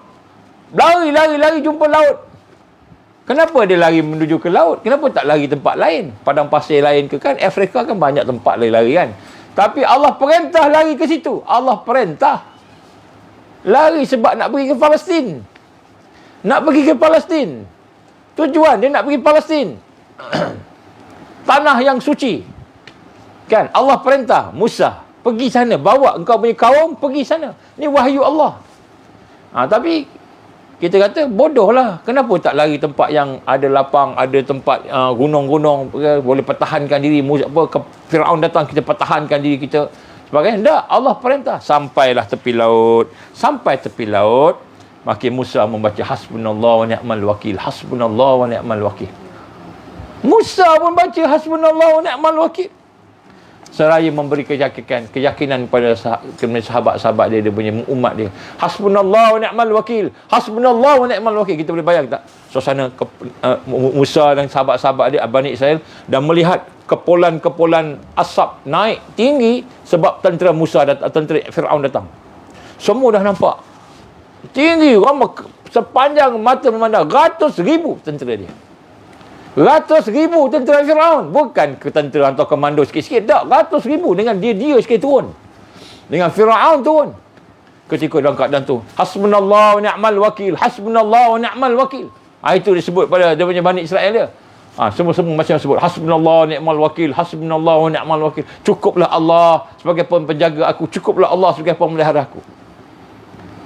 Lari jumpa laut. Kenapa dia lari menuju ke laut? Kenapa tak lari tempat lain? Padang pasir lain ke kan? Afrika kan banyak tempat lari kan? Tapi Allah perintah lari ke situ. Allah perintah. Lari sebab nak pergi ke Palestin. Tujuan dia nak pergi Palestin. Tanah yang suci. Kan? Allah perintah Musa, pergi sana, bawa engkau punya kaum pergi sana. Ni wahyu Allah. Tapi kita kata bodoh lah. Kenapa tak lari tempat yang ada lapang, ada tempat gunung-gunung, boleh pertahankan diri. Firaun datang, kita pertahankan diri kita. Sebagainya. Tak, Allah perintah. Sampailah tepi laut. Sampai tepi laut, maka Musa membaca hasbunallah wa ni'mal wakil. Hasbunallah wa ni'mal wakil. Musa pun baca hasbunallah wa ni'mal wakil. Seraya memberi keyakinan kepada sahabat-sahabat dia punya umat dia. Hasbunallah wa ni'mal wakil. Hasbunallah wa ni'mal wakil. Kita boleh bayang tak suasana Musa dan sahabat-sahabat dia Bani Israel dan melihat kepulan-kepulan asap naik tinggi sebab tentera Musa datang, tentera Firaun datang. Semua dah nampak. Tinggi, ramai sepanjang mata memandang, ratus ribu tentera dia. Ratus ribu tentera Firaun. Bukan tentera atau komando sikit-sikit. Tak, ratus ribu dengan dia sekali turun. Dengan Firaun turun. Ketika dalam keadaan tu, hasbunallah wa ni'mal wakil. Hasbunallah wa ni'mal wakil. Itu disebut pada dia punya Bani Israel dia. Semua-semua macam sebut hasbunallah wa ni'mal wakil. Hasbunallah wa ni'mal wakil. Cukuplah Allah sebagai penjaga aku. Cukuplah Allah sebagai pemelihara aku.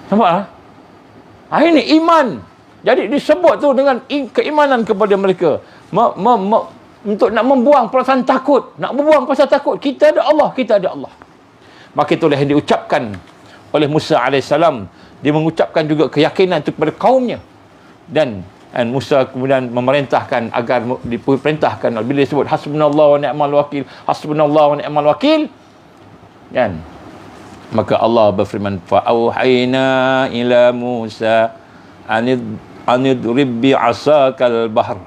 Nampak tak? Ini iman. Jadi disebut tu dengan keimanan kepada mereka. Untuk nak membuang perasaan takut. Nak membuang perasaan takut. Kita ada Allah. Maka itulah yang diucapkan oleh Musa AS. Dia mengucapkan juga keyakinan itu kepada kaumnya. Dan Musa kemudian memerintahkan agar diperintahkan bila disebut hasbunallah wa ni'mal wakil. Hasbunallah wa ni'mal wakil. Kan? Maka Allah berfirman, fa'auhayna ila Musa anidrib bi'asakal bahr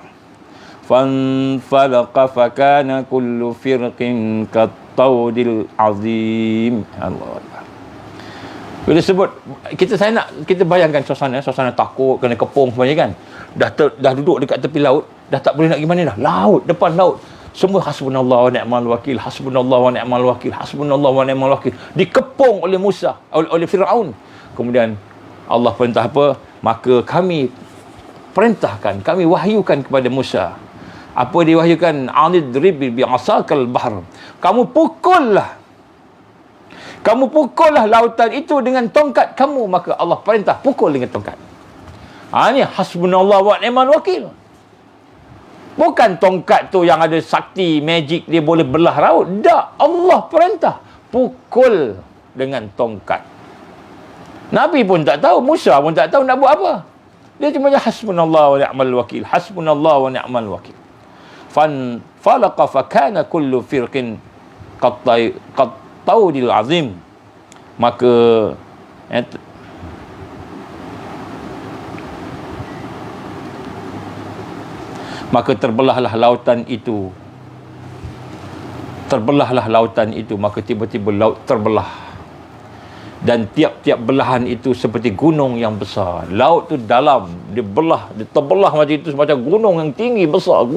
fanfalaqa fakana kullu firqin kattawdil azim. Allah. Bila sebut kita bayangkan suasana takut, kena kepung semuanya kan. Dah duduk dekat tepi laut, dah tak boleh nak pergi mana dah. Laut, depan laut. Semua hasbunallah wa ni'mal wakil, hasbunallah wa ni'mal wakil, hasbunallah wa ni'mal wakil. Dikepung oleh Musa, oleh Firaun. Kemudian Allah perintah apa? Maka kami perintahkan, kami wahyukan kepada Musa. Apa diwahyukan? Anidrib bi'asakal bahr. Kamu pukullah lautan itu dengan tongkat kamu. Maka Allah perintah pukul dengan tongkat. Ini hasbunallah wa ni'mal wakil. Bukan tongkat tu yang ada sakti magic, dia boleh belah laut. Tak, Allah perintah pukul dengan tongkat. Nabi pun tak tahu, Musa pun tak tahu nak buat apa. Dia cuma hasbunallah wa ni'mal wakil. Hasbunallah wa ni'mal wakil. Falaqa fakana kullu firqin qattawdil azim. Maka terbelahlah lautan itu. Maka tiba-tiba laut terbelah. Dan tiap-tiap belahan itu seperti gunung yang besar. Laut tu dalam, dia terbelah macam itu, macam gunung yang tinggi besar.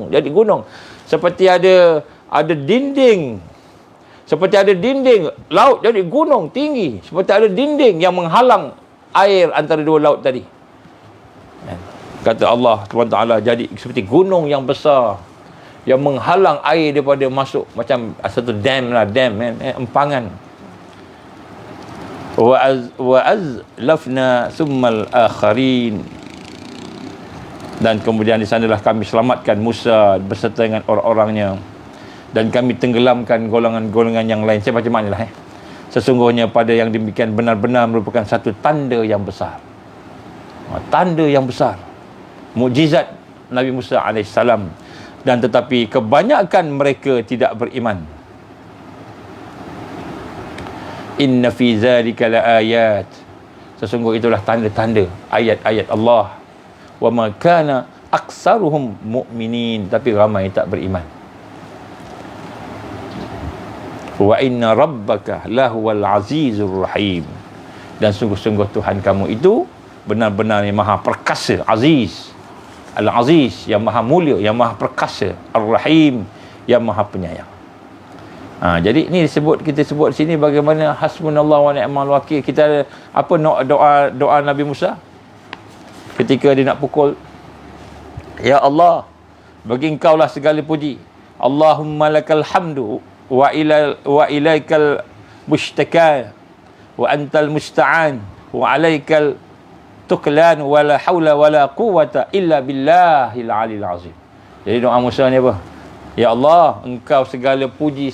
Jadi gunung. Seperti ada dinding. Laut jadi gunung tinggi. Seperti ada dinding yang menghalang air antara dua laut tadi. Kata Allah SWT, jadi seperti gunung yang besar yang menghalang air daripada masuk. Macam satu dam, empangan. Wa azlafna thummal akharin. Dan kemudian di sanalah kami selamatkan Musa beserta dengan orang-orangnya, dan kami tenggelamkan golongan-golongan yang lain. Saya baca maknalah. Sesungguhnya pada yang demikian benar-benar merupakan satu tanda yang besar. Tanda yang besar. Mukjizat Nabi Musa AS. Dan tetapi kebanyakan mereka tidak beriman. Inna fi zalika laayat. Sesungguhnya itulah tanda-tanda, ayat-ayat Allah. Wa ma kana aksaruhum mu'minin. Tapi ramai tak beriman. Wa inna rabbaka lahuwal azizur rahim. Dan sungguh-sungguh Tuhan kamu itu benar-benar yang maha perkasa, aziz. Al-Aziz, yang maha mulia, yang maha perkasa. Ar-Rahim, yang maha penyayang. Jadi ini kita sebut sini bagaimana hasbunallah wa ni'mal wakil. Kita ada apa doa Nabi Musa ketika dia nak pukul. Ya Allah, bagi engkau lah segala puji. Allahumma lakal hamdu wa ilaikal mushtaka wa antal musta'an wa alaikal tuklan wa la hawla wa la quwwata illa billahil alil azim. Jadi doa Musa ni apa? Ya Allah, engkau segala puji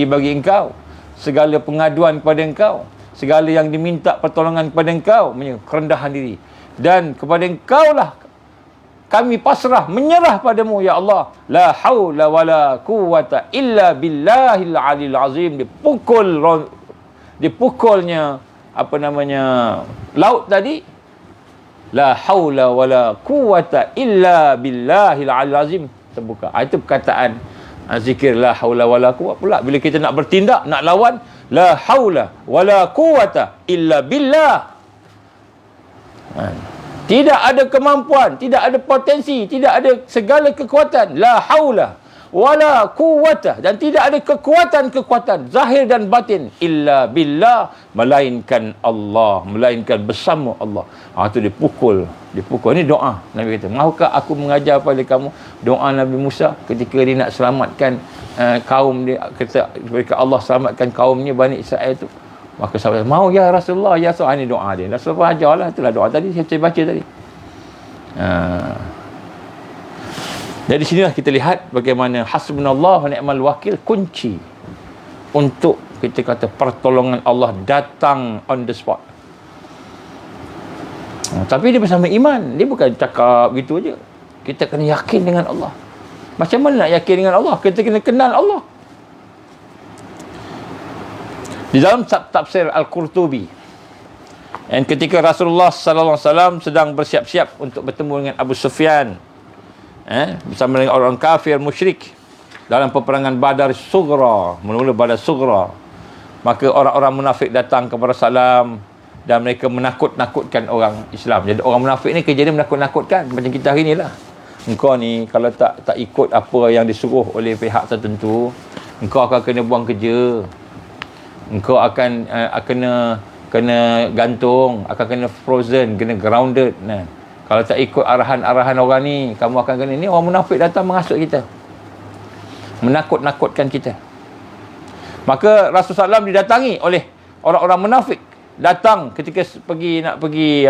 bagi engkau, segala pengaduan kepada engkau, segala yang diminta pertolongan kepada engkau, kerendahan diri, dan kepada engkau lah kami pasrah, menyerah padamu ya Allah. La haula wala quwwata illa billahil alil azim. Dipukulnya laut tadi. La haula wala quwwata illa billahil alil azim. Terbuka. Itu perkataan zikir la haula wala quwwata pula. Bila kita nak bertindak, nak lawan, la haula wala quwwata illa billah. Tidak ada kemampuan, tidak ada potensi, tidak ada segala kekuatan. La haula wala quwwata. Dan tidak ada kekuatan zahir dan batin illa billah, melainkan Allah, melainkan bersama Allah. Itu dipukul. Ini doa Nabi kata, mahukah aku mengajar pada kamu doa Nabi Musa ketika dia nak selamatkan kaum dia, kata Allah selamatkan kaumnya Bani Israel tu. Maka sahabat, mau ya Rasulullah, ya Rasulullah. Ini doa dia. Rasulullah ajarlah, itulah doa tadi saya baca tadi. Dari sinilah kita lihat bagaimana hasbunallah wa ni'mal wakil kunci untuk kita kata pertolongan Allah datang on the spot. Tapi dia bersama iman. Dia bukan cakap gitu aja. Kita kena yakin dengan Allah. Macam mana nak yakin dengan Allah? Kita kena kenal Allah. Di dalam tafsir Al-Qurtubi, dan ketika Rasulullah sallallahu alaihi wasallam sedang bersiap-siap untuk bertemu dengan Abu Sufyan, bersama dengan orang kafir musyrik dalam peperangan Badar Sughra, mula-mula Badar Sughra, maka orang-orang munafik datang kepada Salam dan mereka menakut-nakutkan orang Islam. Jadi orang munafik ni kerja dia menakut-nakutkan, macam kita hari ni lah. Engkau ni kalau tak ikut apa yang disuruh oleh pihak tertentu, engkau akan kena buang kerja, engkau akan kena gantung, akan kena frozen, kena grounded. Kalau tak ikut arahan-arahan orang ni, kamu akan kena. Ni orang munafik datang menghasut kita, menakut-nakutkan kita. Maka Rasulullah SAW didatangi oleh orang-orang munafik. Datang ketika nak pergi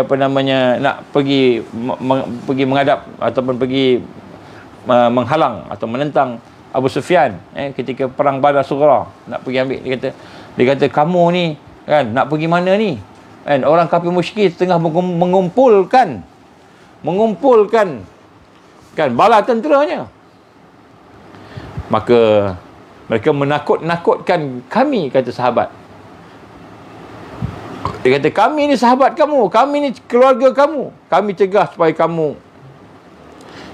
menghadap ataupun pergi menghalang atau menentang Abu Sufyan ketika perang Badar Sughra, nak pergi ambil. Dia kata kamu ni kan nak pergi mana ni? Kan orang kafir musyrik tengah mengumpulkan kan bala tenteranya. Maka mereka menakut-nakutkan kami, kata sahabat. Dia kata kami ni sahabat kamu, kami ni keluarga kamu. Kami cegah supaya kamu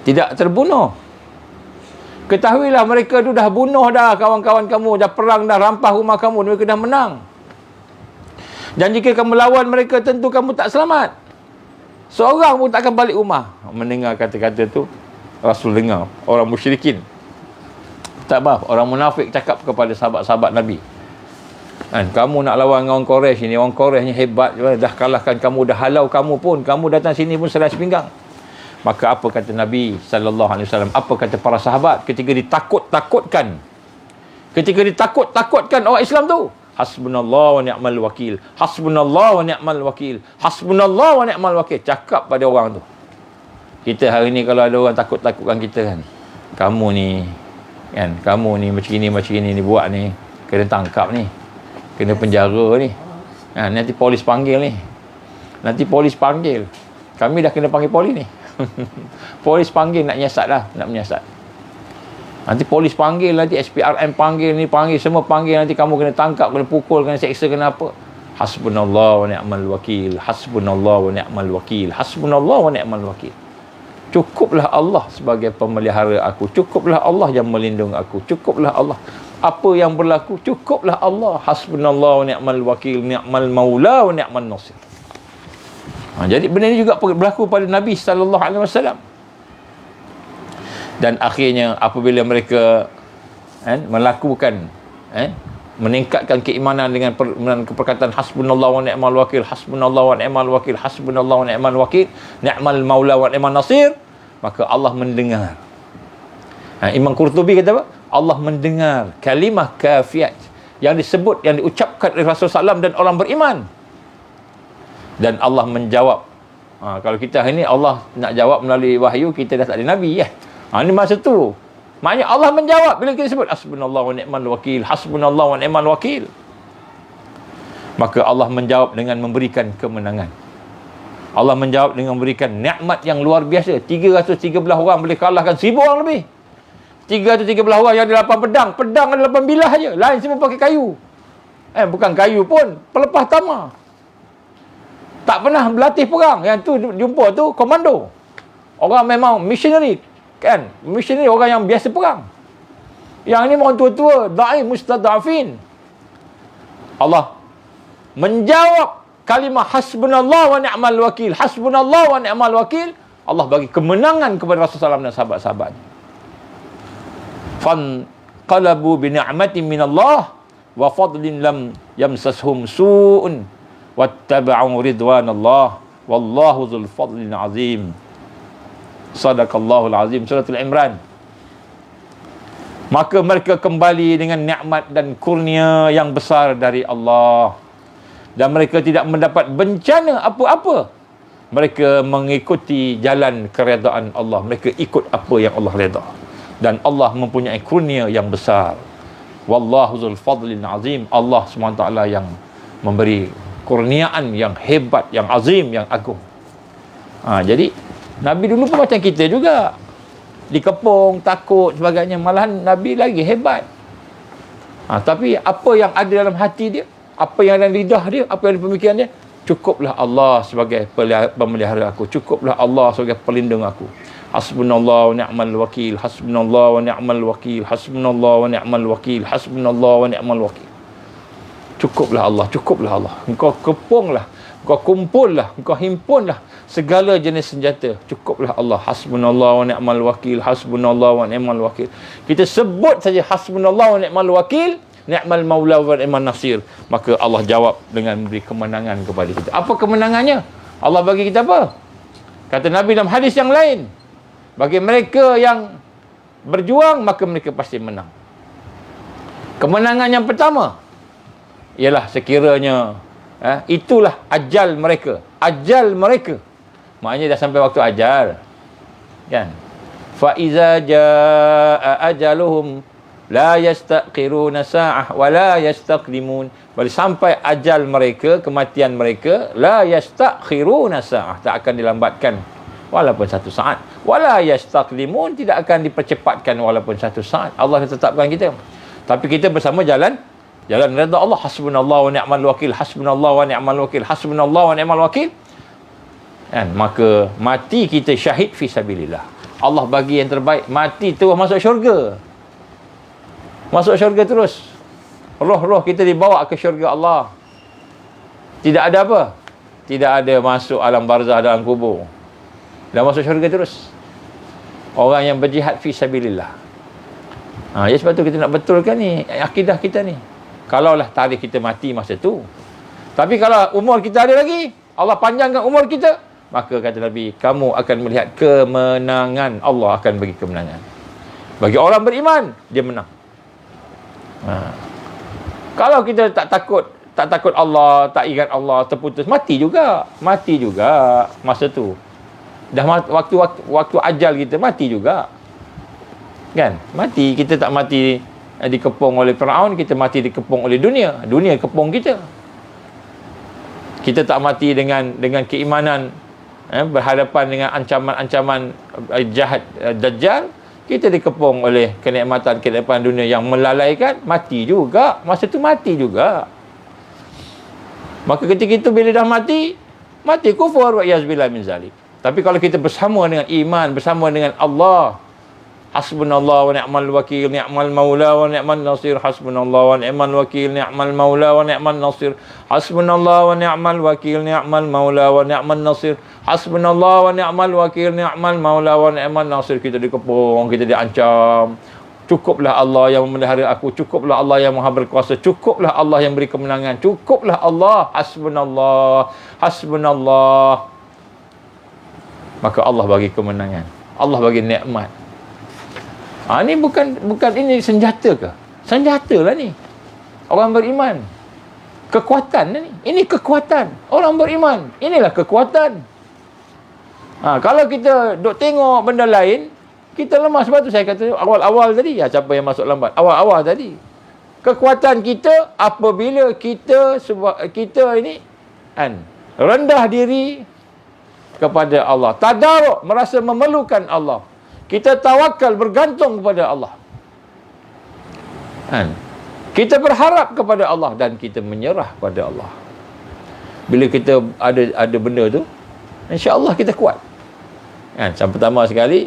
tidak terbunuh. Ketahuilah mereka tu dah bunuh dah kawan-kawan kamu, dah perang, dah rampas rumah kamu, mereka dah menang. Dan jika kamu lawan mereka, tentu kamu tak selamat. Seorang pun tak akan balik rumah. Mendengar kata-kata tu, Rasul dengar orang musyrikin, orang munafik cakap kepada sahabat-sahabat Nabi, kan, kamu nak lawan dengan orang Quraisy ni, orang Quraisy ni hebat, dah kalahkan kamu, dah halau kamu pun, kamu datang sini pun serai sepinggang. Maka apa kata Nabi sallallahu alaihi wasallam, apa kata para sahabat ketika ditakut-takutkan orang Islam tu? Hasbunallah wa ni'mal wakil. Hasbunallah wa ni'mal wakil. Hasbunallah wa ni'mal wakil. Cakap pada orang tu. Kita hari ni kalau ada orang takut-takutkan kita kan, kamu ni macam ni ni buat ni, kena tangkap ni, kena penjara ni, nanti polis panggil ni, kami dah kena panggil polis ni. Polis panggil nak menyiasat. Nanti polis panggil, nanti SPRM panggil, semua panggil, nanti kamu kena tangkap, kena pukul, kena seksa, kena apa. Hasbunallah wa ni'mal wakil, hasbunallah wa ni'mal wakil, hasbunallah wa ni'mal wakil. Cukuplah Allah sebagai pemelihara aku, cukuplah Allah yang melindungi aku, cukuplah Allah. Apa yang berlaku, cukuplah Allah. Hasbunallah wa ni'mal wakil, ni'mal maula wa ni'mal nasir. Jadi benda ini juga berlaku pada Nabi sallallahu alaihi wasallam. Dan akhirnya apabila mereka melakukan meningkatkan keimanan dengan perkataan hasbunallah wa ni'mal wakil, hasbunallah wa ni'mal wakil, hasbunallah wa ni'mal wakil, ni'mal maula wa ni'mal nasir, maka Allah mendengar. Imam Qurtubi kata apa? Allah mendengar kalimah kafiyat yang disebut, yang diucapkan oleh Rasulullah SAW dan orang beriman. Dan Allah menjawab. Kalau kita hari ni Allah nak jawab melalui wahyu, kita dah tak ada Nabi ya. Ini masa tu. Maknanya Allah menjawab bila kita sebut hasbunallah wa ni'mal wakil, hasbunallah wa ni'mal wakil. Maka Allah menjawab dengan memberikan kemenangan. Allah menjawab dengan memberikan nikmat yang luar biasa. 313 orang boleh kalahkan 1000 orang lebih. 313 orang yang ada 8 pedang. Pedang ada 8 bilah aja. Lain semua pakai kayu. Bukan kayu pun, pelepah tama. Tak pernah berlatih perang. Yang tu jumpa tu komando. Orang memang missionary. Kan? Missionary, orang yang biasa perang. Yang ni orang tua-tua, da'i mustadafin. Allah menjawab kalimah hasbunallah wa ni'mal wakil, hasbunallah wa ni'mal wakil. Allah bagi kemenangan kepada Rasulullah SAW dan sahabat-sahabat. Fanqalabu bi ni'matin minallah wa fadlin lam yamsashum su'un wattaba'u ridwanallah wallahu dzul fadlil azim. Sadaqallahul azim. Surah Al-Imran. Maka mereka kembali dengan nikmat dan kurnia yang besar dari Allah, dan mereka tidak mendapat bencana apa-apa. Mereka mengikuti jalan keredaan Allah. Mereka ikut apa yang Allah redha, dan Allah mempunyai kurnia yang besar. Wallahu dzul fadlil azim. Allah SWT yang memberi kurniaan yang hebat, yang azim, yang agung. Jadi Nabi dulu pun macam kita juga, dikepung, takut sebagainya. Malahan Nabi lagi hebat. Tapi apa yang ada dalam hati dia, apa yang ada dalam lidah dia, apa yang ada dalam pemikiran dia, cukuplah Allah sebagai pemelihara aku, cukuplah Allah sebagai pelindung aku. Hasbunallah wa ni'mal wakil, hasbunallah wa ni'mal wakil, hasbunallah wa ni'mal wakil, hasbunallah wa ni'mal wakil. Cukuplah Allah, cukuplah Allah. Engkau kepunglah, engkau kumpullah, engkau himpunlah segala jenis senjata. Cukuplah Allah. Hasbunallah wa ni'mal wakil, hasbunallah wa ni'mal wakil. Kita sebut saja hasbunallah wa ni'mal wakil, ni'mal maula wa ni'mal nasir, maka Allah jawab dengan memberi kemenangan kepada kita. Apa kemenangannya? Allah bagi kita apa? Kata Nabi dalam hadis yang lain, bagi mereka yang berjuang, maka mereka pasti menang. Kemenangan yang pertama ialah sekiranya itulah ajal mereka. Ajal mereka, maknanya dah sampai waktu ajal, kan? Fa iza jaa ajaluhum la yastaqiruna sa'ah wa la yastaqdimun. Bila sampai ajal mereka, kematian mereka, la yastakhiruna sa'ah, tak akan dilambatkan walaupun satu saat, wala yastaqdimun, tidak akan dipercepatkan walaupun satu saat. Allah tetapkan kita, tapi kita bersama jalan redha Allah. Hasbunallah wa ni'mal wakil, hasbunallah wa ni'mal wakil, hasbunallah wa ni'mal wakil. Kan? Maka mati kita syahid fi sabilillah. Allah bagi yang terbaik. Mati terus masuk syurga. Masuk syurga terus. Roh-roh kita dibawa ke syurga Allah. Tidak ada apa? Tidak ada masuk alam barzah, dalam kubur. Dah masuk syurga terus. Orang yang berjihad fi sabilillah. Ya, sebab tu kita nak betulkan ni akidah kita ni. Kalaulah tarikh kita mati masa tu. Tapi kalau umur kita ada lagi, Allah panjangkan umur kita, maka kata Nabi, kamu akan melihat kemenangan. Allah akan bagi kemenangan. Bagi orang beriman, dia menang. Kalau kita tak takut Allah, tak ingat Allah, terputus, mati juga masa tu. waktu ajal kita mati juga. Kan? Mati. Kita tak mati dikepung oleh Firaun, kita mati dikepung oleh dunia. Dunia kepung kita. Kita tak mati dengan keimanan, berhadapan dengan ancaman-ancaman jahat Dajjal. Kita dikepung oleh kenikmatan dunia yang melalaikan, mati juga. Masa tu mati juga. Maka ketika itu bila dah mati kufur, wa yazbillah min zalik. Tapi kalau kita bersama dengan iman, bersama dengan Allah, hasbunallah wa ni'mal wakil, ni'mal maula wa ni'mal nasir, hasbunallah wa ni'mal wakil, ni'mal maula wa ni'mal nasir, hasbunallah wa ni'mal wakil, ni'mal maula wa ni'mal nasir, hasbunallah wa ni'mal wakil, ni'mal maula wa ni'mal nasir. Kita dikepung, kita diancam. Cukuplah Allah yang memelihara aku, cukuplah Allah yang Maha berkuasa, cukuplah Allah yang beri kemenangan, cukuplah Allah, hasbunallah, hasbunallah. Maka Allah bagi kemenangan, Allah bagi nikmat. Ini bukan ini senjata ke? Senjata lah ni. Orang beriman. Kekuatan ni. Ini kekuatan. Orang beriman. Inilah kekuatan. Kalau kita duk tengok benda lain, kita lemah. Sebab tu saya kata awal-awal tadi, siapa yang masuk lambat? Awal-awal tadi. Kekuatan kita apabila kita ini rendah diri kepada Allah. Tadaruk, merasa memerlukan Allah. Kita tawakal, bergantung kepada Allah. Kita berharap kepada Allah dan kita menyerah pada Allah. Bila kita ada benda tu, insya-Allah kita kuat. Yang pertama sekali,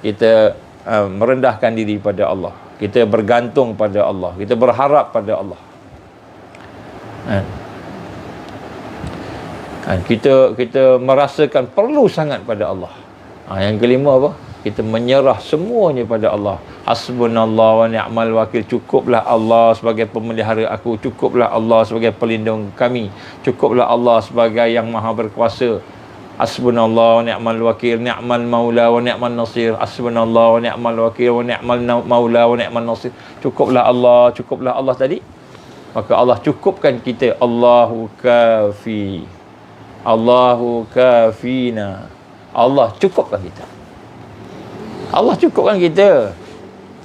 kita merendahkan diri pada Allah. Kita bergantung pada Allah. Kita berharap pada Allah. Kita merasakan perlu sangat pada Allah. Yang kelima apa? Kita menyerah semuanya pada Allah. Hasbunallah wa ni'mal wakil. Cukuplah Allah sebagai pemelihara aku. Cukuplah Allah sebagai pelindung kami. Cukuplah Allah sebagai yang maha berkuasa. Hasbunallah wa ni'mal wakil, ni'mal maula wa ni'mal nasir. Hasbunallah wa ni'mal wakil wa ni'mal maula wa ni'mal nasir. Cukuplah Allah tadi. Maka Allah cukupkan kita. Allahu kafi. Allahu kafina. Allah cukupkan kita. Allah cukupkan kita.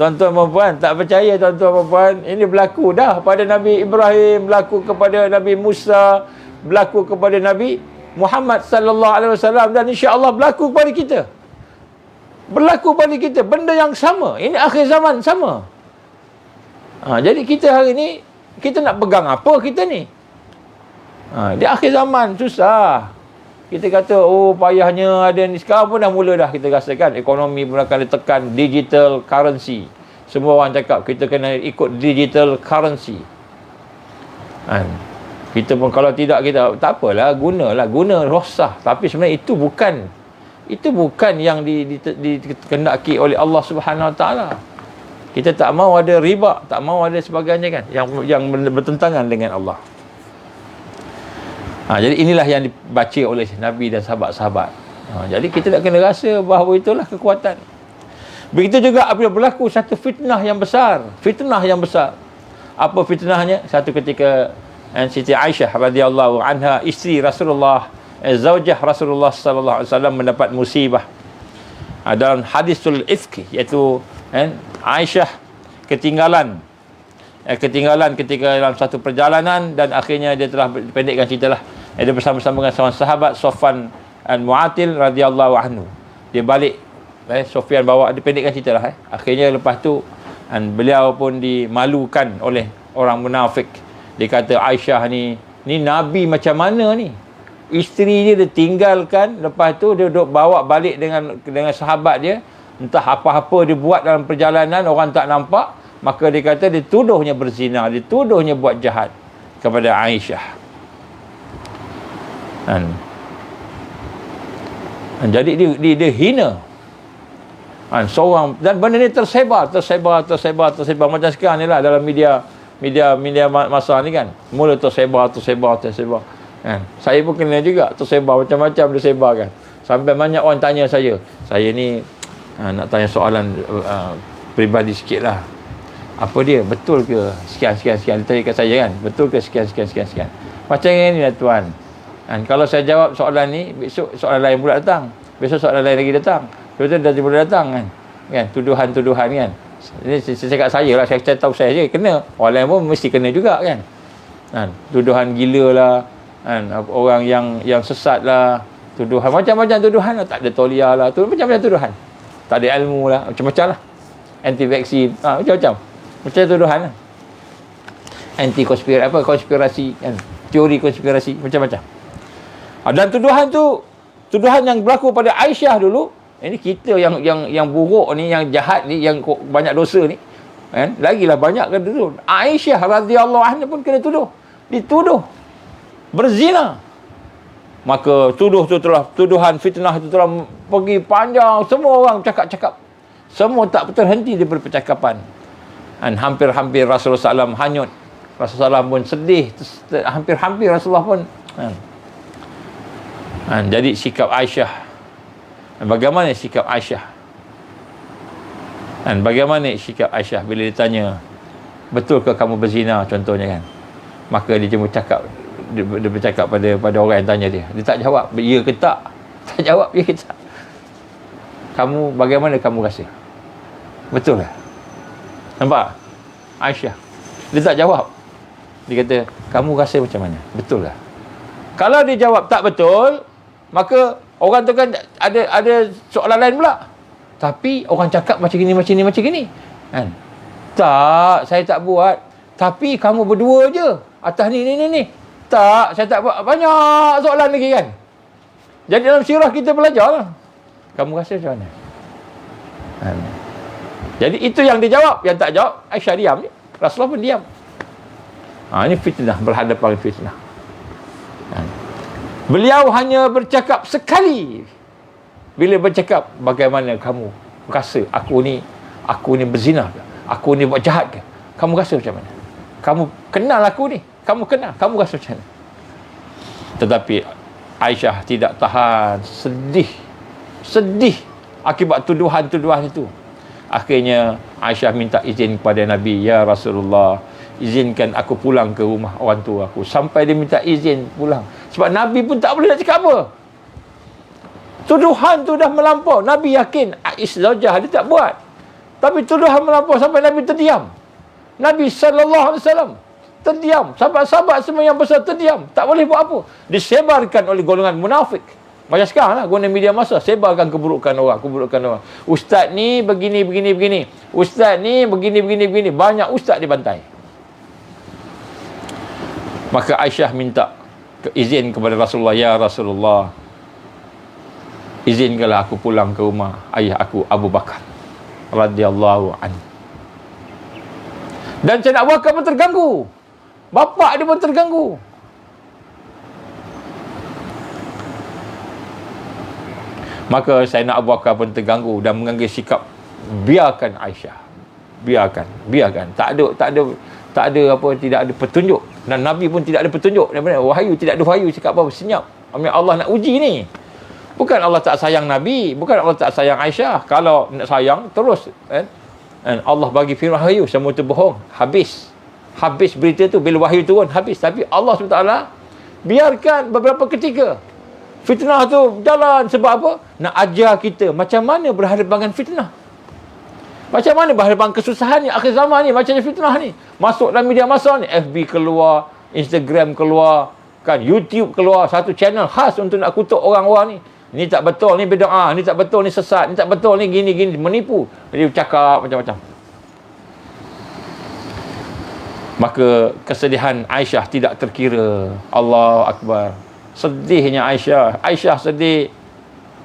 Tuan-tuan dan puan, tak percaya tuan-tuan dan puan, ini berlaku dah pada Nabi Ibrahim, berlaku kepada Nabi Musa, berlaku kepada Nabi Muhammad sallallahu alaihi wasallam, dan insya-Allah berlaku kepada kita. Berlaku pada kita benda yang sama. Ini akhir zaman sama. Jadi kita hari ni kita nak pegang apa kita ni? Di akhir zaman susah. Kita kata, payahnya ada ni. Sekarang pun dah mula dah kita rasakan. Ekonomi pun akan ditekan. Digital currency. Semua orang cakap, kita kena ikut digital currency. Kita pun kalau tidak, kita tak apalah, guna roksah. Tapi sebenarnya itu bukan yang dikendaki oleh Allah Subhanahu Wa Taala. Kita tak mau ada riba, tak mau ada sebagainya kan, yang bertentangan dengan Allah. Jadi inilah yang dibaca oleh Nabi dan sahabat-sahabat. Jadi kita nak kena rasa bahawa itulah kekuatan. Begitu juga apabila berlaku satu fitnah yang besar. Apa fitnahnya? Satu ketika Siti Aisyah radhiyallahu anha, isteri Rasulullah, zaujah Rasulullah sallallahu alaihi wasallam, mendapat musibah. Dalam hadisul ifki, iaitu Aisyah ketinggalan ketika dalam satu perjalanan, dan akhirnya dia telah pendekkan cerita lah. Dia bersama-sama dengan seorang sahabat, Sofwan al-Mu'atil radhiyallahu anhu. Dia balik, Sofyan bawa, dia pendekkan cerita lah. Akhirnya lepas tu beliau pun dimalukan oleh orang munafik. Dia kata, Aisyah ni Nabi macam mana ni? Isteri dia tinggalkan, lepas tu dia duduk bawa balik dengan sahabat dia. Entah apa-apa dia buat dalam perjalanan, orang tak nampak. Maka dia kata dituduhnya berzina, dituduhnya buat jahat kepada Aisyah. Jadi dia hina. Seorang, dan benda ni tersebar macam sekarang ni lah dalam media masa ni kan. Mula tersebar. Saya pun kena juga tersebar, macam-macam dia sebar kan. Sampai banyak orang tanya saya ni nak tanya soalan peribadi sikit lah. Apa dia? Betul ke? Sekian. Dia tanya kat saya kan. Betul ke? Sekian. Macam ni lah tuan. Kalau saya jawab soalan ni, besok soalan lain pula datang. besok soalan lain lagi datang. Betul dah boleh datang kan. Kan tuduhan-tuduhan kan. Ini saya cakap saya lah, saya tahu saya je kena. Orang lain pun mesti kena juga kan. Kan tuduhan gila lah, kan orang yang sesat lah, tuduhan macam-macam tuduhan lah, tak ada tauliah lah, tu macam-macam tuduhan. Tak ada ilmu lah, macam-macam lah. Anti vaksin, macam-macam. Macam tuduhan lah. Anti konspirasi kan. Teori konspirasi macam-macam. Dan tuduhan yang berlaku pada Aisyah dulu, ini kita yang buruk ni, yang jahat ni, yang banyak dosa ni, kan? Lagilah banyak kan dulu. Aisyah radhiyallahu anha pun kena dituduh berzina. Maka tuduhan fitnah itu telah pergi panjang, semua orang cakap-cakap. Semua tak terhenti daripada percakapan. Dan hampir-hampir Rasulullah SAW hanyut. Rasulullah SAW pun sedih, hampir-hampir Rasulullah pun jadi sikap Aisyah. Bagaimana sikap Aisyah? Dan bagaimana sikap Aisyah bila ditanya, betul ke kamu berzina contohnya kan? Maka dia cuma dia bercakap pada orang yang tanya dia. Dia tak jawab, ya ke tak? Tak jawab, ya ke tak? Bagaimana kamu rasa? Betul lah. Nampak? Aisyah. Dia tak jawab. Dia kata, kamu rasa macam mana? Betul lah. Kalau dia jawab tak betul, maka orang tu kan ada soalan lain pula. Tapi orang cakap macam gini. Kan? Tak, saya tak buat. Tapi kamu berdua je. Atas ni. Tak, saya tak buat. Banyak soalan lagi kan. Jadi dalam sirah kita belajar lah. Kamu rasa macam mana? Kan? Jadi itu yang dia jawab. Yang tak jawab, Aisyah diam ni. Rasulullah pun diam. Ini fitnah, berhadapan fitnah. Kan? Beliau hanya bercakap sekali. Bila bercakap, bagaimana kamu rasa aku ni berzina ke? Aku ni buat jahat ke? Kamu rasa macam mana? Kamu kenal aku ni? Kamu rasa macam mana? Tetapi Aisyah tidak tahan, sedih akibat tuduhan itu. Akhirnya Aisyah minta izin kepada Nabi, ya Rasulullah, izinkan aku pulang ke rumah orang tua aku. Sampai dia minta izin pulang. Sebab Nabi pun tak boleh nak cakap apa. Tuduhan tu dah melampau. Nabi yakin Aisyah dia tak buat. Tapi tuduhan melampau sampai Nabi terdiam. Nabi SAW terdiam. Sahabat-sahabat semua yang besar terdiam. Tak boleh buat apa. Disebarkan oleh golongan munafik. Macam sekarang lah, guna media masa. Sebarkan keburukan orang. Ustaz ni begini. Ustaz ni begini. Banyak ustaz dibantai. Maka Aisyah minta izin kepada Rasulullah, ya Rasulullah, izinkanlah aku pulang ke rumah ayah aku Abu Bakar radhiyallahu anhu. Dan Sayyidina Abu Bakar pun terganggu. Bapa dia pun terganggu. Maka Sayyidina Abu Bakar pun terganggu dan mengambil sikap biarkan Aisyah. Biarkan. Tak ada apa, tidak ada petunjuk. Dan Nabi pun tidak ada petunjuk. Wahyu, tidak ada wahyu, cakap apa, senyap. Allah nak uji ni. Bukan Allah tak sayang Nabi, bukan Allah tak sayang Aisyah. Kalau nak sayang, terus Allah bagi firman wahyu, semua tu bohong. Habis berita tu, bila wahyu turun, habis. Tapi Allah SWT biarkan beberapa ketika fitnah tu jalan. Sebab apa? Nak ajar kita macam mana berhadapan dengan fitnah. Macam mana berhadapan kesusahan ni, akhir zaman ni, macam fitnah ni. Masuk dalam media masa ni, FB keluar, Instagram keluar, kan, YouTube keluar, satu channel khas untuk nak kutuk orang-orang ni. Ni tak betul, ni bid'ah, ni tak betul, ni sesat, ni tak betul, ni gini, menipu. Dia cakap macam-macam. Maka kesedihan Aisyah tidak terkira. Allahu Akbar. Sedihnya Aisyah. Aisyah sedih.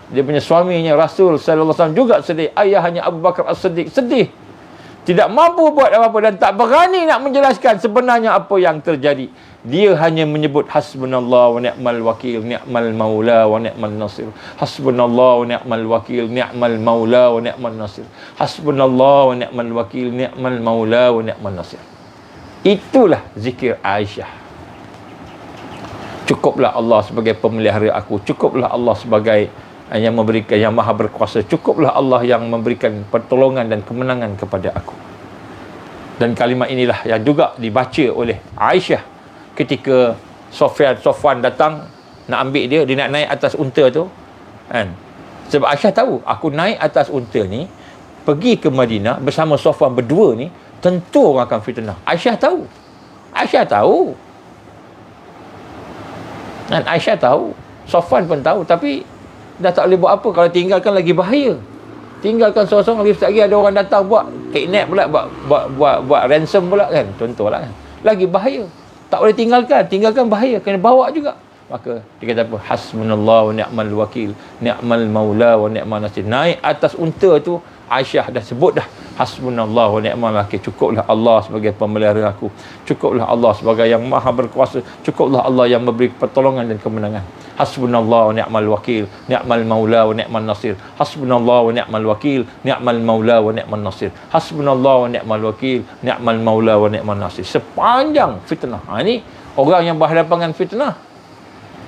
Dia punya suaminya Rasul sallallahu alaihi wasallam juga sedih. Ayahnya Abu Bakar As-Siddiq sedih. Tidak mampu buat apa-apa dan tak berani nak menjelaskan sebenarnya apa yang terjadi. Dia hanya menyebut hasbunallah wa ni'mal wakil, ni'mal maula wa ni'mal nasir. Hasbunallah wa ni'mal wakil, ni'mal maula wa ni'mal nasir. Hasbunallah wa ni'mal wakil, ni'mal maula wa ni'mal nasir. Itulah zikir Aisyah. Cukuplah Allah sebagai pemelihara aku. Cukuplah Allah sebagai yang memberikan, yang maha berkuasa. Cukuplah Allah yang memberikan pertolongan dan kemenangan kepada aku. Dan kalimat inilah yang juga dibaca oleh Aisyah ketika Sofwan datang nak ambil dia nak naik atas unta tu, kan, Sebab Aisyah tahu, aku naik atas unta ni, pergi ke Madinah bersama Safwan berdua ni, tentu orang akan fitnah. Aisyah tahu. Aisyah tahu. Dan Aisyah tahu. Safwan pun tahu. Tapi dah tak boleh buat apa. Kalau tinggalkan lagi bahaya. Tinggalkan seorang-seorang lagi sekejap lagi ada orang datang buat kidnap pula, buat ransom pula kan. Contohlah kan. Lagi bahaya. Tak boleh tinggalkan. Tinggalkan bahaya. Kena bawa juga. Maka dia kata apa? Hasbunallah wa ni'mal wakil, ni'mal maula wa ni'mal nasir. Naik atas unta tu, Aisyah dah sebut dah, hasbunallah wa ni'mal wakil. Cukuplah Allah sebagai pemelihara aku. Cukuplah Allah sebagai yang maha berkuasa. Cukuplah Allah yang memberi pertolongan dan kemenangan. Hasbunallah wa ni'mal wakil, ni'mal maula wa ni'mal nasir. Hasbunallah wa ni'mal wakil, ni'mal maula wa ni'mal nasir. Hasbunallah wa ni'mal wakil, ni'mal maula wa ni'mal nasir. Sepanjang fitnah. Ini orang yang berhadapan dengan fitnah.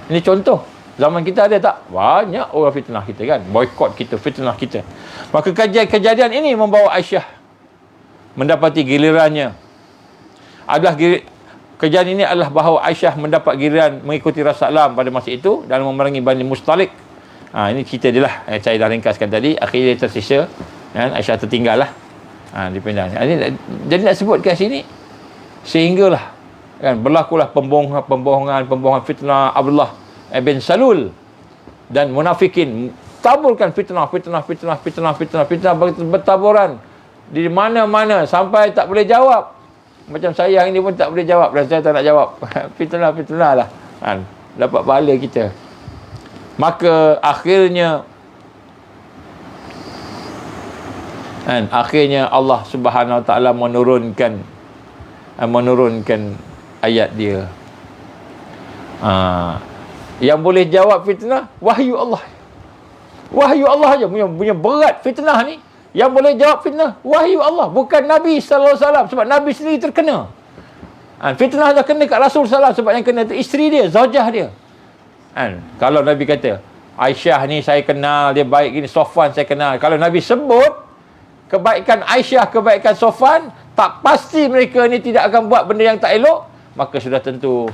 Ini contoh. Zaman kita ada tak? Banyak orang fitnah kita kan. Boykot kita, fitnah kita. Maka kejadian ini membawa Aisyah mendapati gilirannya. Kejadian ini adalah bahawa Aisyah mendapat giliran mengikuti Rasulullah pada masa itu dalam memerangi Bani Mustalik. Ini cerita dia lah. Saya dah ringkaskan tadi. Akhirnya dia tersisa. Aisyah tertinggal lah. Dipindah. Jadi nak sebutkan sini. Sehinggalah kan berlakulah pembohongan fitnah Abdullah bin Salul dan munafikin taburkan fitnah bertaburan di mana-mana sampai tak boleh jawab. Macam saya yang ini pun tak boleh jawab dan saya tak nak jawab. fitnah lah kan, dapat pahala kita. Maka akhirnya Allah Subhanahu Wa Taala menurunkan ayat dia. Yang boleh jawab fitnah wahyu Allah. Wahyu Allah aja punya berat fitnah ni. Yang boleh jawab fitnah wahyu Allah, bukan Nabi sallallahu alaihi wasallam, sebab Nabi sendiri terkena. Fitnah dah kena kat Rasul sallallahu alaihi wasallam sebab yang kena tu isteri dia, zaujah dia. Kalau Nabi kata Aisyah ni saya kenal, dia baik gini, Safwan saya kenal. Kalau Nabi sebut kebaikan Aisyah, kebaikan Safwan, tak pasti mereka ni tidak akan buat benda yang tak elok, maka sudah tentu.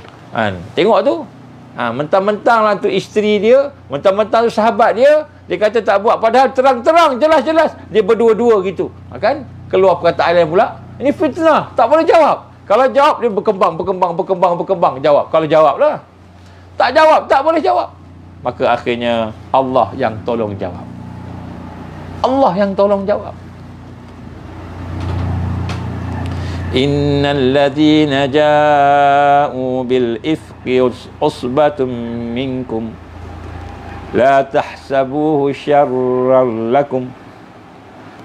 Tengok tu. Mentang-mentang lah tu isteri dia, mentang-mentang tu sahabat dia, dia kata tak buat, padahal terang-terang, jelas-jelas dia berdua-dua gitu. Kan? Keluar perkataan lain pula. Ini fitnah, tak boleh jawab. Kalau jawab dia berkembang jawab. Kalau jawab lah. Tak jawab, tak boleh jawab. Maka akhirnya Allah yang tolong jawab. Allah yang tolong jawab. Innal ladzina ja'u bil ifki usbatun minkum la tahsabuhu syarran lakum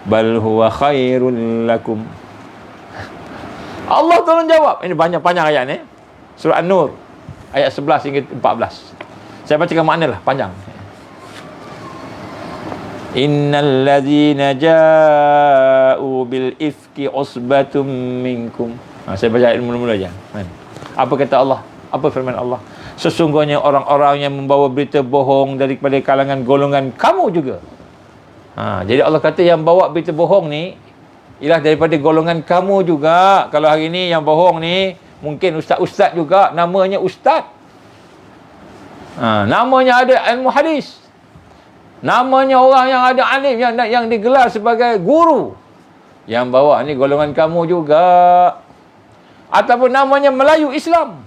bal huwa khairun lakum. Allah tolong jawab. Ini banyak panjang ayat ni. Surah An-Nur ayat 11 hingga 14. Saya bacakan makna lah, panjang. Innal ladzina ja'u bil ifki usbatum minkum. Saya baca ayat mula-mula je. Apa kata Allah? Apa firman Allah? Sesungguhnya orang-orang yang membawa berita bohong daripada kalangan golongan kamu juga. Jadi Allah kata yang bawa berita bohong ni ialah daripada golongan kamu juga. Kalau hari ni yang bohong ni mungkin ustaz-ustaz juga, namanya ustaz. Namanya ada ilmu hadis. Namanya orang yang ada alim, yang digelar sebagai guru. Yang bawa ni golongan kamu juga. Ataupun namanya Melayu Islam.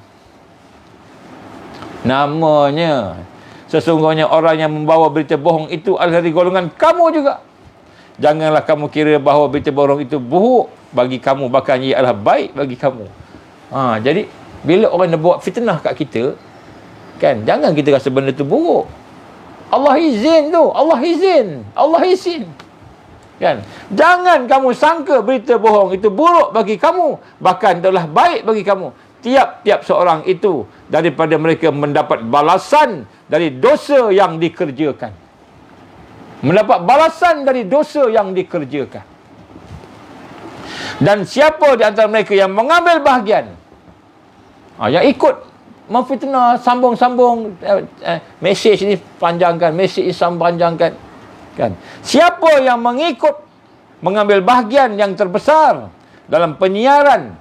Namanya. Sesungguhnya orang yang membawa berita bohong itu adalah dari golongan kamu juga. Janganlah kamu kira bahawa berita bohong itu buruk bagi kamu, bahkan ia adalah baik bagi kamu. Jadi bila orang nak buat fitnah kat kita, kan, jangan kita rasa benda tu buruk. Allah izin tu, Allah izin. Kan? Jangan kamu sangka berita bohong itu buruk bagi kamu, bahkan adalah baik bagi kamu. Tiap-tiap seorang itu daripada mereka mendapat balasan dari dosa yang dikerjakan. Mendapat balasan dari dosa yang dikerjakan. Dan siapa di antara mereka yang mengambil bahagian, yang ikut memfitnah, sambung-sambung mesej ni panjangkan, mesej Islam panjangkan, kan? Siapa yang mengambil bahagian yang terbesar dalam penyebaran